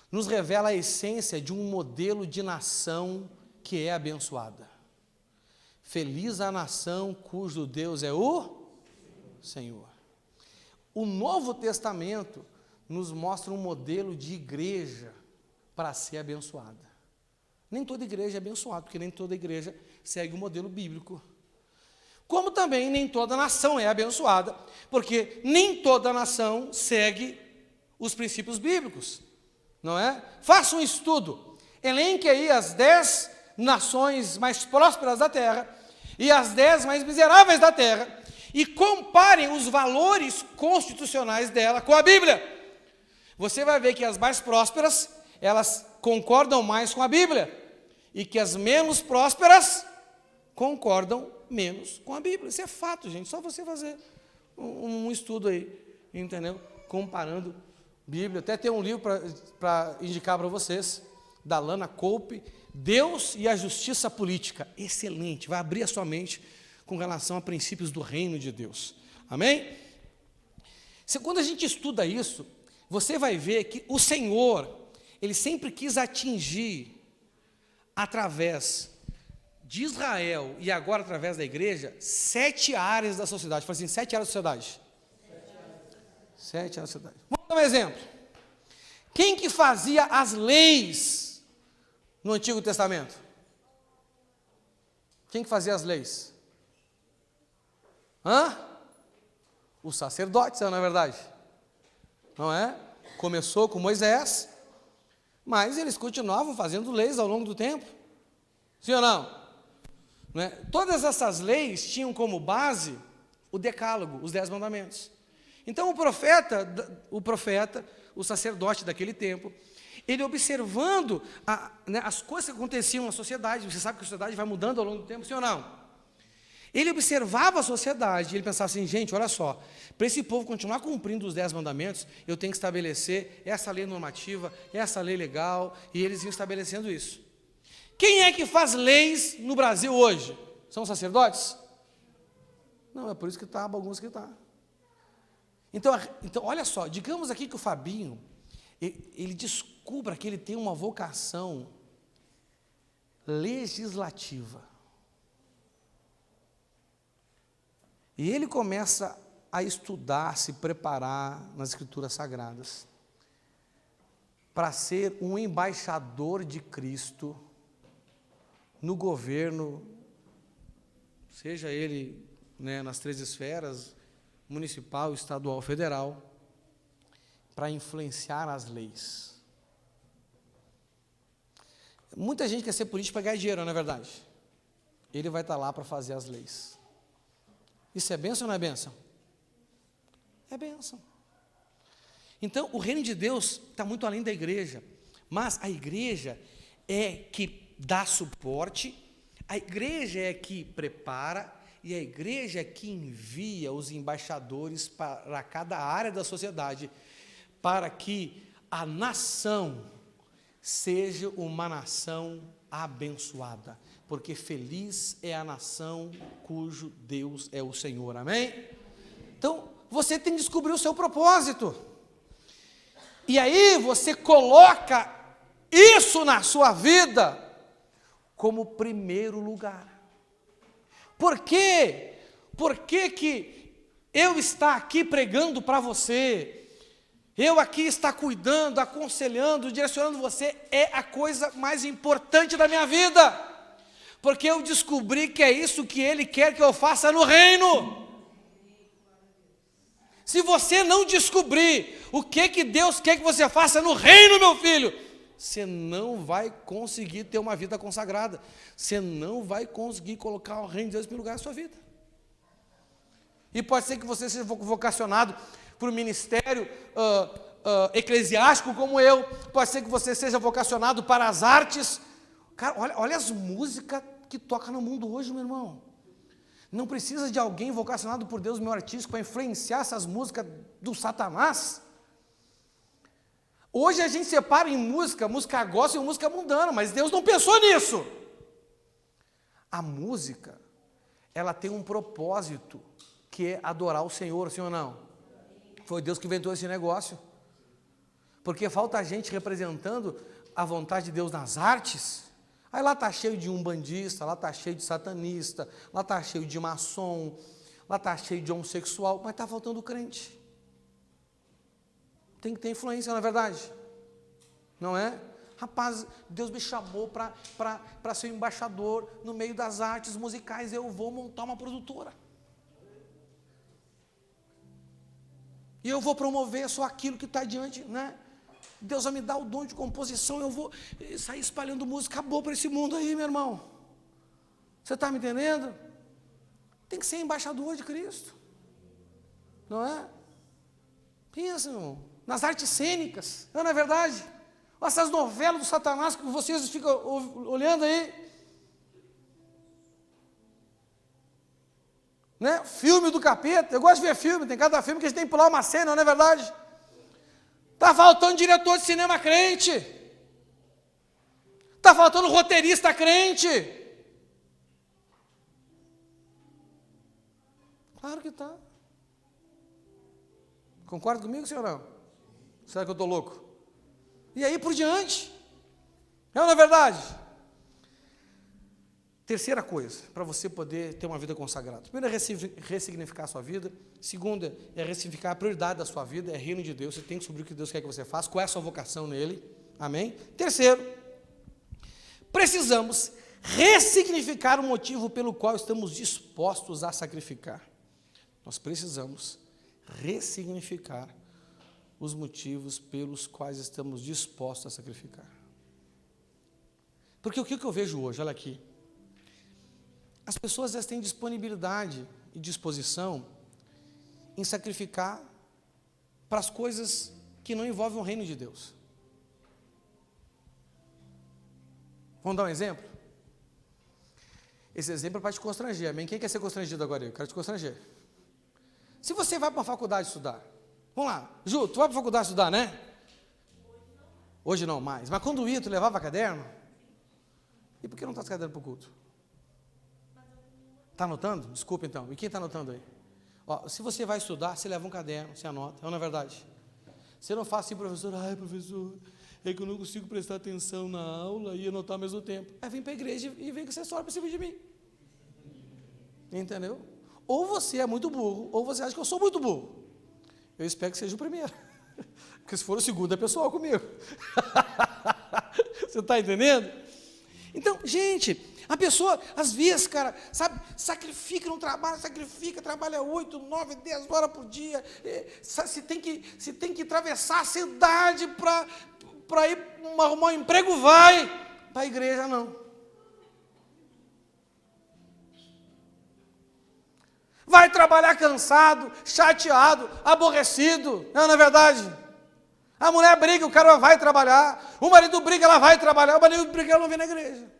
nos revela a essência de um modelo de nação que é abençoada. Feliz a nação cujo Deus é o Senhor. O Novo Testamento nos mostra um modelo de igreja para ser abençoada. Nem toda igreja é abençoada, porque nem toda igreja segue o modelo bíblico. Como também nem toda nação é abençoada, porque nem toda nação segue os princípios bíblicos. Não é? Faça um estudo, elenque aí as 10 nações mais prósperas da terra e as 10 mais miseráveis da terra e comparem os valores constitucionais dela com a Bíblia. Você vai ver que as mais prósperas, elas concordam mais com a Bíblia e que as menos prósperas concordam menos com a Bíblia. Isso é fato, gente, só você fazer um estudo aí, entendeu? Comparando Bíblia. Até tem um livro para indicar para vocês, da Lana Cope, Deus e a Justiça Política. Excelente, vai abrir a sua mente com relação a princípios do reino de Deus. Amém? Quando a gente estuda isso, você vai ver que o Senhor, Ele sempre quis atingir, através de Israel e agora através da igreja, 7 áreas da sociedade. Fala assim, 7 áreas da sociedade. 7 áreas da sociedade. Vamos dar um exemplo. Quem que fazia as leis no Antigo Testamento? Quem que fazia as leis? Os sacerdotes, não é verdade? Não é? Começou com Moisés, mas eles continuavam fazendo leis ao longo do tempo. Sim ou não? Não é? Todas essas leis tinham como base o decálogo, os 10 mandamentos. Então o profeta, o sacerdote daquele tempo, ele observando as coisas que aconteciam na sociedade, você sabe que a sociedade vai mudando ao longo do tempo, sim ou não? Ele observava a sociedade e ele pensava assim, gente, olha só, para esse povo continuar cumprindo os 10 mandamentos, eu tenho que estabelecer essa lei normativa, essa lei legal, e eles iam estabelecendo isso. Quem é que faz leis no Brasil hoje? São os sacerdotes? Não, é por isso que está a bagunça que está. Então, olha só, digamos aqui que o Fabinho, ele descubra que ele tem uma vocação legislativa. E ele começa a estudar, se preparar nas Escrituras Sagradas, para ser um embaixador de Cristo no governo, seja ele, né, nas 3 esferas, municipal, estadual, federal, para influenciar as leis. Muita gente quer ser político para ganhar dinheiro, não é verdade? Ele vai estar lá para fazer as leis. Isso é bênção ou não é bênção? É bênção. Então, o reino de Deus está muito além da igreja, mas a igreja é que dá suporte, a igreja é que prepara, e a igreja é que envia os embaixadores para cada área da sociedade, para que a nação seja uma nação abençoada, porque feliz é a nação cujo Deus é o Senhor, amém? Então, você tem que descobrir o seu propósito, e aí você coloca isso na sua vida como primeiro lugar. Por quê? Por que eu estar aqui pregando para você, eu aqui estar cuidando, aconselhando, direcionando você, é a coisa mais importante da minha vida, porque eu descobri que é isso que Ele quer que eu faça no reino. Se você não descobrir o que Deus quer que você faça no reino, meu filho, você não vai conseguir ter uma vida consagrada, você não vai conseguir colocar o reino de Deus em primeiro lugar na sua vida. E pode ser que você seja vocacionado para o ministério eclesiástico como eu, pode ser que você seja vocacionado para as artes. Cara, olha as músicas que tocam no mundo hoje, meu irmão. Não precisa de alguém vocacionado por Deus, meu artístico, para influenciar essas músicas do Satanás. Hoje a gente separa em música gospel e música mundana, mas Deus não pensou nisso. A música, ela tem um propósito, que é adorar o Senhor, sim ou não? Foi Deus que inventou esse negócio. Porque falta gente representando a vontade de Deus nas artes. Aí lá está cheio de umbandista, lá está cheio de satanista, lá está cheio de maçom, lá está cheio de homossexual, mas está faltando crente. Tem que ter influência, não é verdade? Não é? Rapaz, Deus me chamou para ser embaixador no meio das artes musicais, eu vou montar uma produtora. E eu vou promover só aquilo que está diante, né? Deus vai me dar o dom de composição, eu vou sair espalhando música boa para esse mundo aí, meu irmão. Você está me entendendo? Tem que ser embaixador de Cristo. Não é? Pensa, irmão, nas artes cênicas, não é verdade? Essas novelas do Satanás que vocês ficam olhando aí. Né? Filme do capeta, eu gosto de ver filme, tem cada filme que a gente tem que pular uma cena, não é verdade? Está faltando diretor de cinema crente. Está faltando roteirista crente. Claro que está. Concorda comigo, senhor? Não? Será que eu estou louco? E aí por diante. Não é verdade? Terceira coisa, para você poder ter uma vida consagrada. Primeiro é ressignificar a sua vida. Segunda é ressignificar a prioridade da sua vida, é reino de Deus. Você tem que descobrir o que Deus quer que você faça, qual é a sua vocação nele. Amém? Terceiro, precisamos ressignificar o motivo pelo qual estamos dispostos a sacrificar. Nós precisamos ressignificar os motivos pelos quais estamos dispostos a sacrificar. Porque o que eu vejo hoje, olha aqui, as pessoas têm disponibilidade e disposição em sacrificar para as coisas que não envolvem o reino de Deus. Vamos dar um exemplo? Esse exemplo é para te constranger, amém? Quem quer ser constrangido agora? Eu quero te constranger. Se você vai para a faculdade estudar, vamos lá, Ju, tu vai para a faculdade estudar, né? Hoje não mais, mas quando ia, tu levava caderno? E por que não traz caderno para o culto? Está anotando? Desculpa então. E quem está anotando aí? Ó, se você vai estudar, você leva um caderno, você anota, não é verdade? Você não faz assim, professor, ai professor, é que eu não consigo prestar atenção na aula e anotar ao mesmo tempo. Aí vem para a igreja e vem com essa história para cima de mim. Entendeu? ou você é muito burro, ou você acha que eu sou muito burro. Eu espero que seja o primeiro. Porque se for o segundo, é pessoal comigo. Você está entendendo? Então, gente, a pessoa, às vezes, cara, sabe, sacrifica no trabalho, trabalha 8, 9, 10 horas por dia, se tem que atravessar a cidade para ir arrumar um emprego, vai, para a igreja não. Vai trabalhar cansado, chateado, aborrecido, não é verdade? A mulher briga, o cara vai trabalhar, o marido briga, ela vai trabalhar, o marido briga, ela não vem na igreja.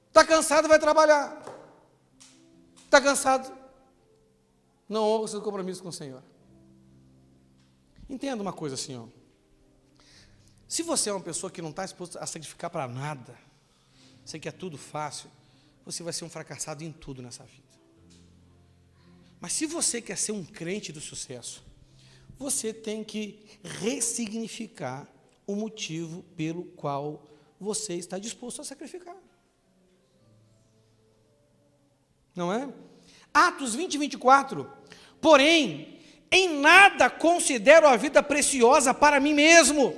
Está cansado, vai trabalhar. Está cansado, não honra o seu compromisso com o Senhor. Entenda uma coisa assim, ó. Se você é uma pessoa que não está disposta a sacrificar para nada, você quer tudo fácil, você vai ser um fracassado em tudo nessa vida. Mas se você quer ser um crente do sucesso, você tem que ressignificar o motivo pelo qual você está disposto a sacrificar. Não é? Atos 20, 24. Porém, em nada considero a vida preciosa para mim mesmo,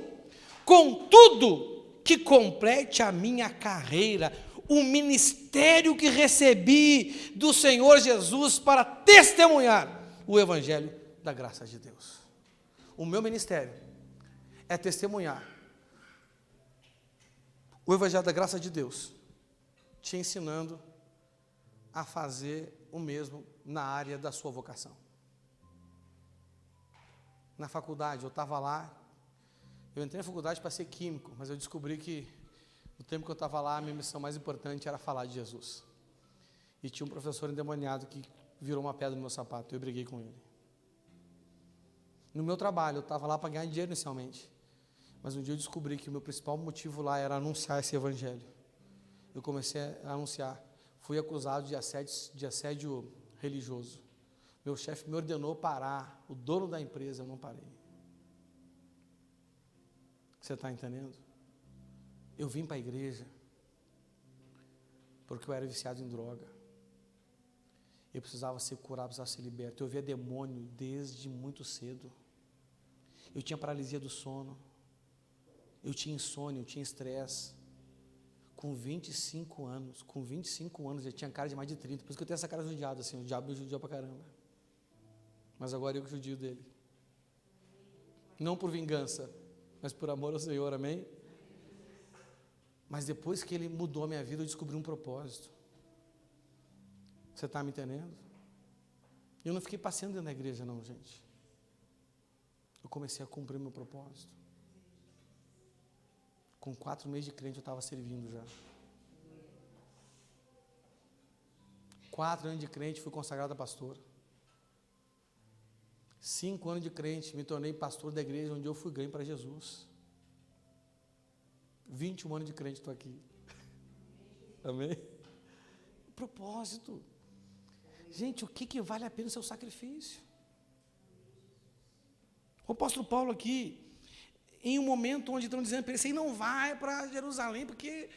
contudo, que complete a minha carreira, o ministério que recebi do Senhor Jesus para testemunhar o evangelho da graça de Deus. O meu ministério é testemunhar o evangelho da graça de Deus, te ensinando a fazer o mesmo na área da sua vocação. Na faculdade, eu estava lá, eu entrei na faculdade para ser químico, mas eu descobri que no tempo que eu estava lá, a minha missão mais importante era falar de Jesus. E tinha um professor endemoniado que virou uma pedra no meu sapato, eu briguei com ele. No meu trabalho, eu estava lá para ganhar dinheiro inicialmente, mas um dia eu descobri que o meu principal motivo lá era anunciar esse evangelho. Eu comecei a anunciar, fui acusado de assédio religioso. Meu chefe me ordenou parar, o dono da empresa, eu não parei. Você está entendendo? Eu vim para a igreja porque eu era viciado em droga. Eu precisava ser curado, precisava ser liberto. Eu via demônio desde muito cedo. Eu tinha paralisia do sono. Eu tinha insônia, eu tinha estresse. Com 25 anos, eu tinha cara de mais de 30. Por isso que eu tenho essa cara judiada, assim, o diabo me judiou pra caramba. Mas agora eu que judio dele. Não por vingança, mas por amor ao Senhor, amém? Mas depois que ele mudou a minha vida, eu descobri um propósito. Você está me entendendo? Eu não fiquei passeando dentro da igreja, não, gente. Eu comecei a cumprir meu propósito. Com 4 meses de crente, eu estava servindo já. 4 anos de crente, fui consagrado a pastor. 5 anos de crente, me tornei pastor da igreja onde eu fui ganho para Jesus. 21 anos de crente, estou aqui. Amém? Propósito. Gente, o que vale a pena o seu sacrifício? O apóstolo Paulo aqui, em um momento onde estão dizendo para ele, você não vai para Jerusalém, porque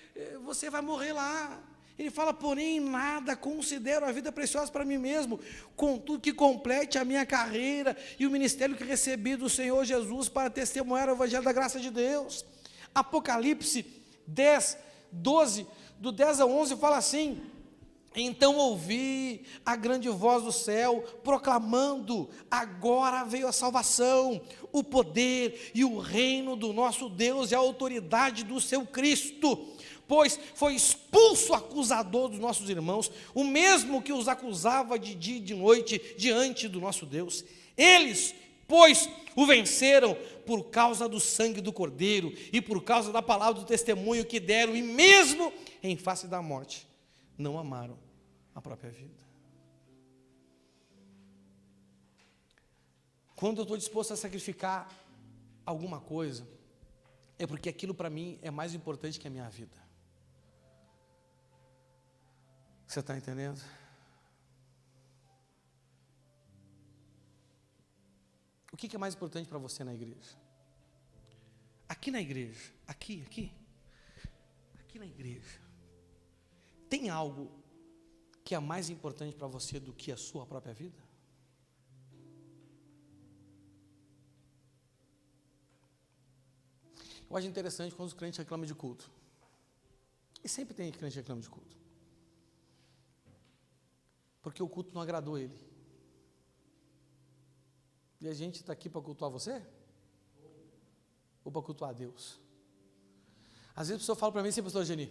você vai morrer lá. Ele fala, porém, nada considero a vida preciosa para mim mesmo, contudo que complete a minha carreira e o ministério que recebi do Senhor Jesus para testemunhar o evangelho da graça de Deus. Apocalipse 10, 12, do 10 ao 11, fala assim, então ouvi a grande voz do céu, proclamando, agora veio a salvação, o poder e o reino do nosso Deus e a autoridade do seu Cristo, pois foi expulso o acusador dos nossos irmãos, o mesmo que os acusava de dia e de noite diante do nosso Deus. Eles, pois, o venceram por causa do sangue do Cordeiro e por causa da palavra do testemunho que deram, e mesmo em face da morte, não amaram a própria vida. Quando eu estou disposto a sacrificar alguma coisa, é porque aquilo para mim é mais importante que a minha vida. Você está entendendo? O que é mais importante para você na igreja? Aqui na igreja, aqui na igreja, tem algo que é mais importante para você do que a sua própria vida? Eu acho interessante quando os crentes reclamam de culto. E sempre tem crente que reclama de culto. Porque o culto não agradou ele. E a gente está aqui para cultuar você? Ou para cultuar a Deus? Às vezes a pessoa fala para mim assim, pastor Geni,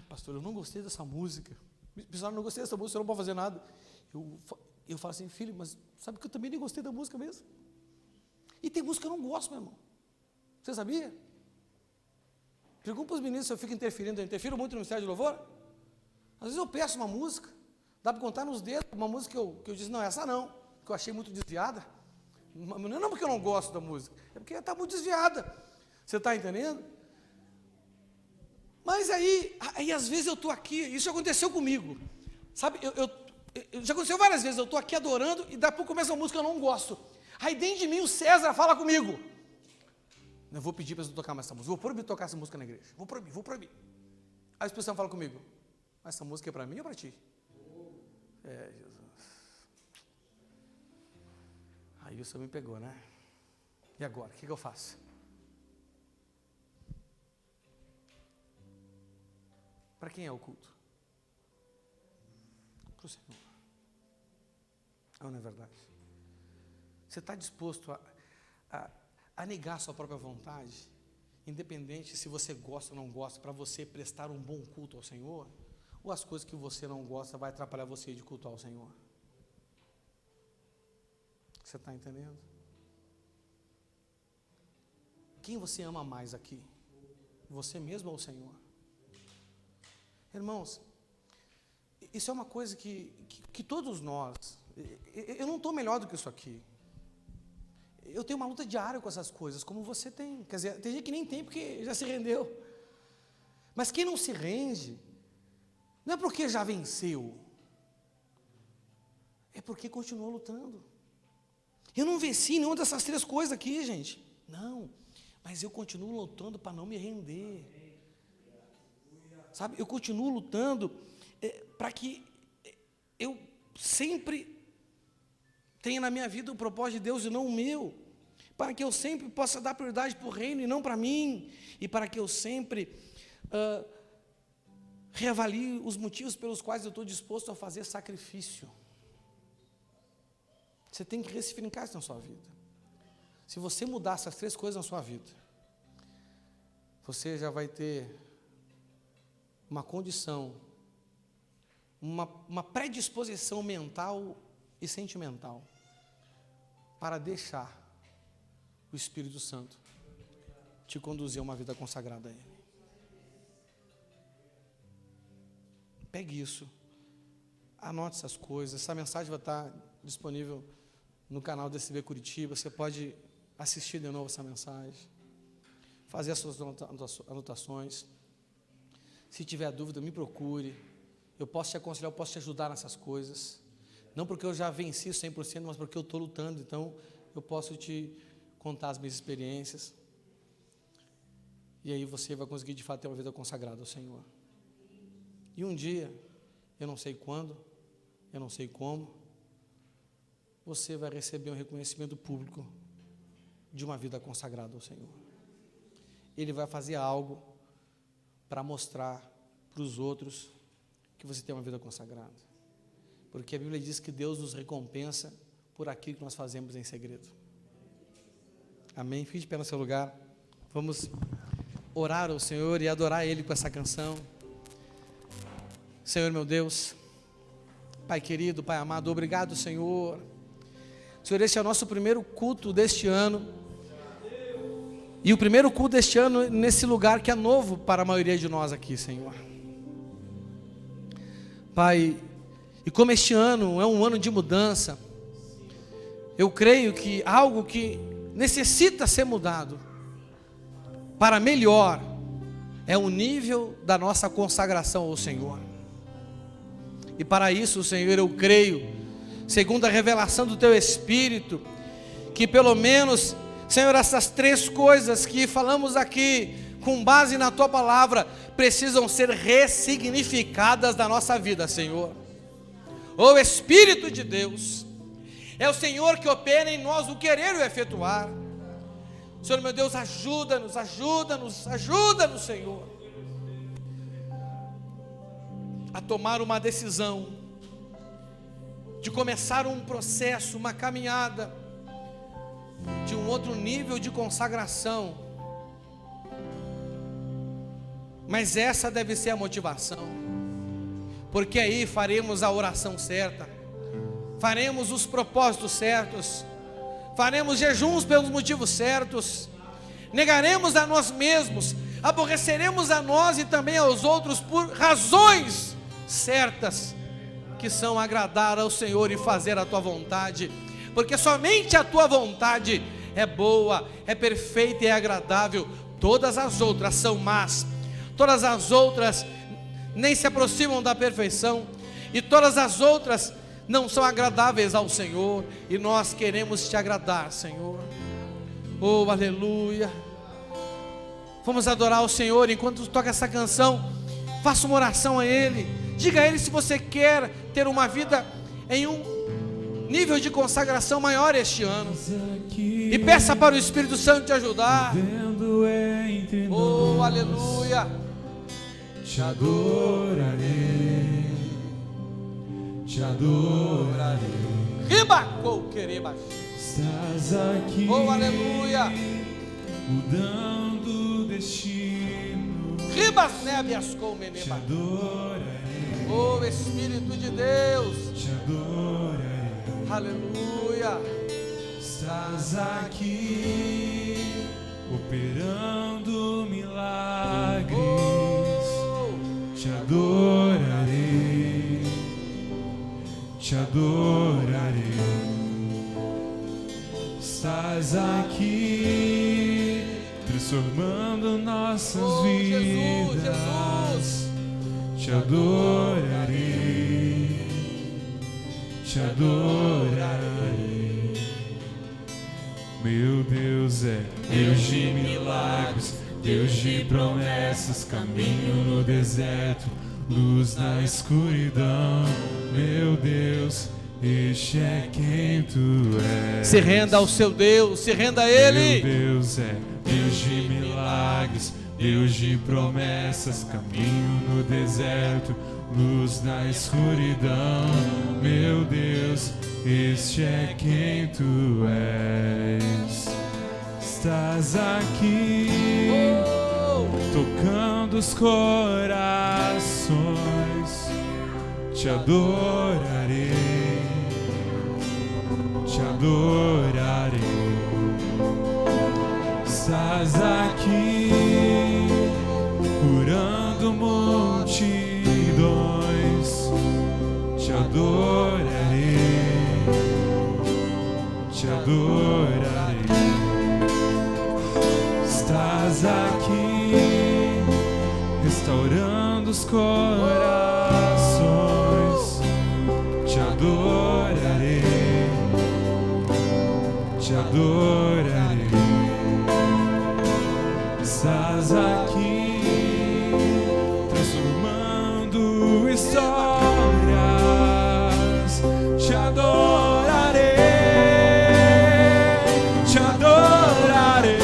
pastor, eu não gostei dessa música. Pessoal, eu não gostei dessa música, você não pode fazer nada. Eu falo assim, filho, mas sabe que eu também nem gostei da música mesmo? E tem música que eu não gosto, meu irmão. Você sabia? Pergunta para os meninos se eu fico interferindo. Eu interfiro muito no ministério de louvor? Às vezes eu peço uma música, dá para contar nos dedos, uma música que eu disse, não, essa não, que eu achei muito desviada. Não porque eu não gosto da música, é porque está muito desviada. Você está entendendo? Mas aí às vezes eu estou aqui, isso já aconteceu comigo. Sabe, já aconteceu várias vezes, eu estou aqui adorando e daqui a pouco começa uma música que eu não gosto. Aí dentro de mim o César fala comigo. Eu vou pedir para você tocar mais essa música, vou proibir tocar essa música na igreja, vou proibir. Aí a expressão fala comigo, mas essa música é para mim ou para ti? Jesus. Aí o Senhor me pegou, né? E agora, o que eu faço? Para quem é o culto? Para o Senhor. Não é verdade? Você está disposto a negar a sua própria vontade, independente se você gosta ou não gosta, para você prestar um bom culto ao Senhor, ou as coisas que você não gosta vai atrapalhar você de cultuar ao Senhor? Você está entendendo? Quem você ama mais aqui? Você mesmo ou o Senhor? Irmãos, isso é uma coisa que todos nós, eu não estou melhor do que isso aqui. Eu tenho uma luta diária com essas coisas, como você tem. Quer dizer, tem gente que nem tem porque já se rendeu. Mas quem não se rende, não é porque já venceu, é porque continuou lutando. Eu não venci nenhuma dessas três coisas aqui, gente. Não, mas eu continuo lutando para não me render. Sabe, eu continuo lutando para que eu sempre tenha na minha vida o propósito de Deus e não o meu, para que eu sempre possa dar prioridade para o reino e não para mim, e para que eu sempre reavalie os motivos pelos quais eu estou disposto a fazer sacrifício. Você tem que ressignificar isso na sua vida. Se você mudar essas três coisas na sua vida, você já vai ter uma condição, uma predisposição mental e sentimental para deixar o Espírito Santo te conduzir a uma vida consagrada a Ele. Pegue isso, anote essas coisas. Essa mensagem vai estar disponível no canal da SB Curitiba. Você pode assistir de novo essa mensagem, fazer as suas anotações. Se tiver dúvida, me procure. Eu posso te aconselhar, eu posso te ajudar nessas coisas. Não porque eu já venci 100%, mas porque eu estou lutando. Então, eu posso te contar as minhas experiências. E aí você vai conseguir, de fato, ter uma vida consagrada ao Senhor. E um dia, eu não sei quando, eu não sei como, você vai receber um reconhecimento público de uma vida consagrada ao Senhor. Ele vai fazer algo para mostrar para os outros que você tem uma vida consagrada. Porque a Bíblia diz que Deus nos recompensa por aquilo que nós fazemos em segredo. Amém? Fique de pé no seu lugar. Vamos orar ao Senhor e adorar Ele com essa canção. Senhor meu Deus, Pai querido, Pai amado, obrigado, Senhor. Senhor, esse é o nosso primeiro culto deste ano. E o primeiro culto deste ano nesse lugar que é novo para a maioria de nós aqui, Senhor. Pai, e como este ano é um ano de mudança, eu creio que algo que necessita ser mudado para melhor é o nível da nossa consagração ao Senhor. E para isso, Senhor, eu creio, segundo a revelação do Teu Espírito, que pelo menos, Senhor, essas três coisas que falamos aqui, com base na Tua Palavra, precisam ser ressignificadas da nossa vida, Senhor. Ó Espírito de Deus, é o Senhor que opera em nós o querer e o efetuar. Senhor meu Deus, ajuda-nos, ajuda-nos, ajuda-nos, Senhor, a tomar uma decisão, de começar um processo, uma caminhada, de um outro nível de consagração. Mas essa deve ser a motivação, porque aí faremos a oração certa, faremos os propósitos certos, faremos jejuns pelos motivos certos, negaremos a nós mesmos, aborreceremos a nós e também aos outros por razões certas, que são agradar ao Senhor e fazer a tua vontade, porque somente a tua vontade é boa, é perfeita e é agradável. Todas as outras são más, todas as outras nem se aproximam da perfeição, e todas as outras não são agradáveis ao Senhor, e nós queremos te agradar, Senhor. Oh, aleluia. Vamos adorar o Senhor. Enquanto toca essa canção, faça uma oração a Ele, diga a Ele se você quer ter uma vida em um nível de consagração maior este ano, e peça para o Espírito Santo te ajudar. Oh, aleluia. Te adorarei, te adorarei. Ribacou, quereba. Estás aqui, oh, aleluia. Mudando o destino. Ribas nébias com Te meneba. adorarei, Oh, Espírito de Deus. te adorarei. Aleluia. Estás aqui, operando milagres. Te adorarei, te adorarei. Estás aqui, transformando nossas vidas. Jesus. Te adorarei, te adorarei. Meu Deus é Deus de milagres, Deus de promessas, caminho no deserto, luz na escuridão. Meu Deus, este é quem tu és. Se renda ao seu Deus, se renda a Ele. Meu Deus é Deus de milagres, Deus de promessas, caminho no deserto, luz na escuridão. Meu Deus, este é quem tu és. Estás aqui, tocando os corações. Te adorarei, te adorarei. Estás aqui, curando multidões. Te adorarei, te adorarei. Estás aqui, restaurando os corações. Te adorarei, te adorarei. Estás aqui, transformando histórias. Te adorarei, te adorarei.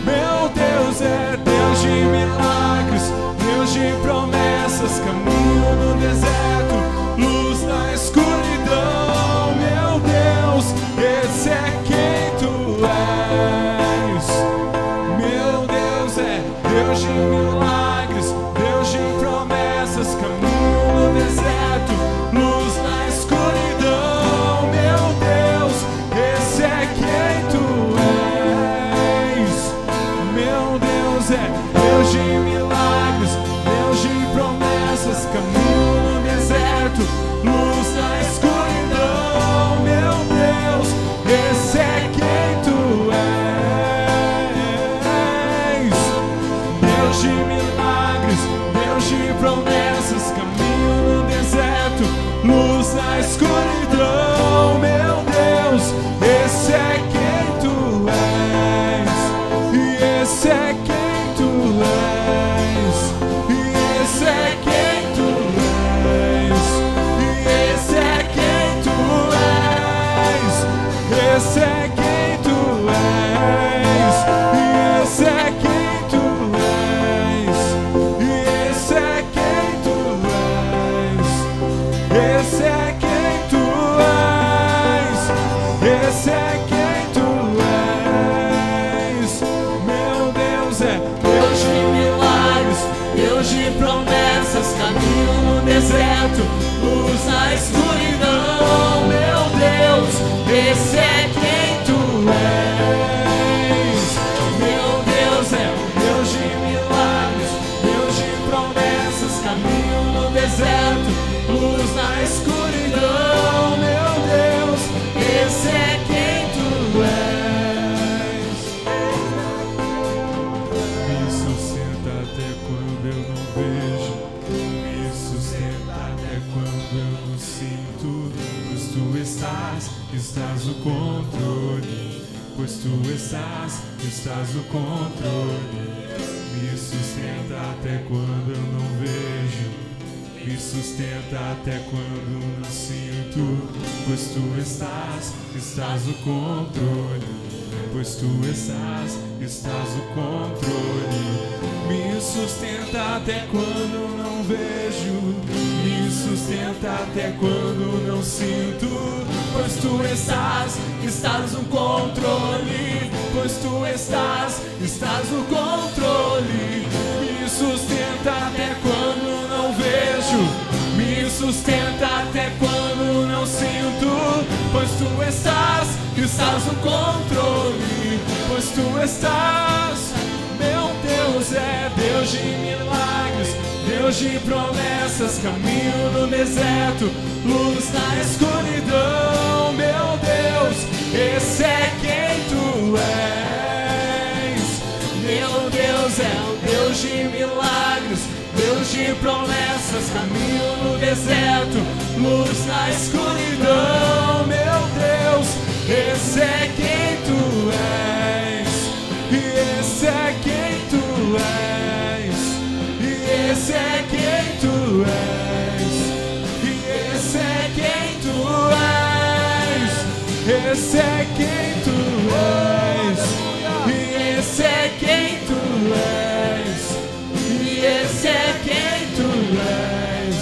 Meu Deus é Deus de milagres, Deus de promessas, caminho no deserto, luz na escuridão. Meu Deus, esse é quem tu és. Meu Deus esse é quem tu és, e esse é quem tu és, e esse é quem tu és, esse é quem tu és, esse é quem tu és. Meu Deus é Deus de milagres, Deus de promessas, caminho no deserto, luz na escuridão. Meu Deus, esse é quem tu és. Meu Deus é Deus de milagres, Deus de promessas, caminho no deserto, luz na escuridão. Meu Deus, esse é quem tu és. Me sustenta até quando eu não vejo, me sustenta até quando eu não sinto, pois tu estás no controle, pois tu estás no controle. Me sustenta até quando eu não vejo, me sustenta até quando não sinto, pois tu estás no controle, pois tu estás no controle. Me sustenta até quando não vejo, me sustenta até quando não sinto, pois tu estás no controle, pois tu estás no controle. Me sustenta até quando não vejo, me sustenta até quando não sinto, pois tu estás no controle, pois tu estás. Meu Deus é Deus de milagres, Deus de promessas, caminho no deserto, luz na escuridão. Meu Deus, esse é quem tu és. Meu Deus é o Deus de milagres, Deus de promessas, caminho no deserto, luz na escuridão. Meu Deus, esse é quem tu és, e esse é quem tu és, e esse é quem tu és, e esse é quem tu és, esse é quem tu és, e esse é quem tu és, e esse é quem tu és,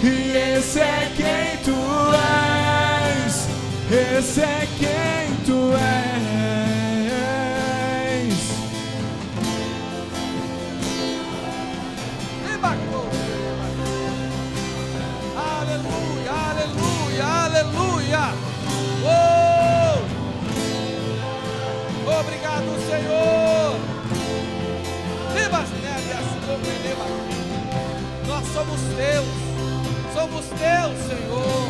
e esse é quem tu és, esse é quem tu és. Aleluia, aleluia, aleluia. Obrigado, Senhor. Nós somos teus, Senhor.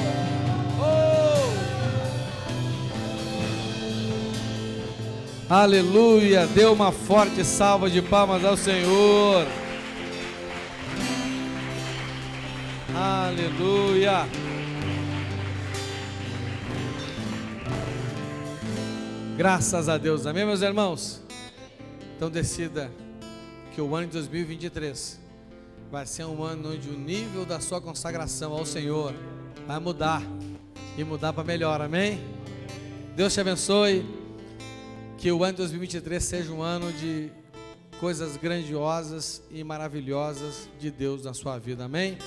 Aleluia, dê uma forte salva de palmas ao Senhor. Aleluia. Graças a Deus, amém, meus irmãos? Então decida que o ano de 2023 vai ser um ano onde o nível da sua consagração ao Senhor vai mudar, e mudar para melhor, amém? Deus te abençoe, que o ano de 2023 seja um ano de coisas grandiosas e maravilhosas de Deus na sua vida, amém?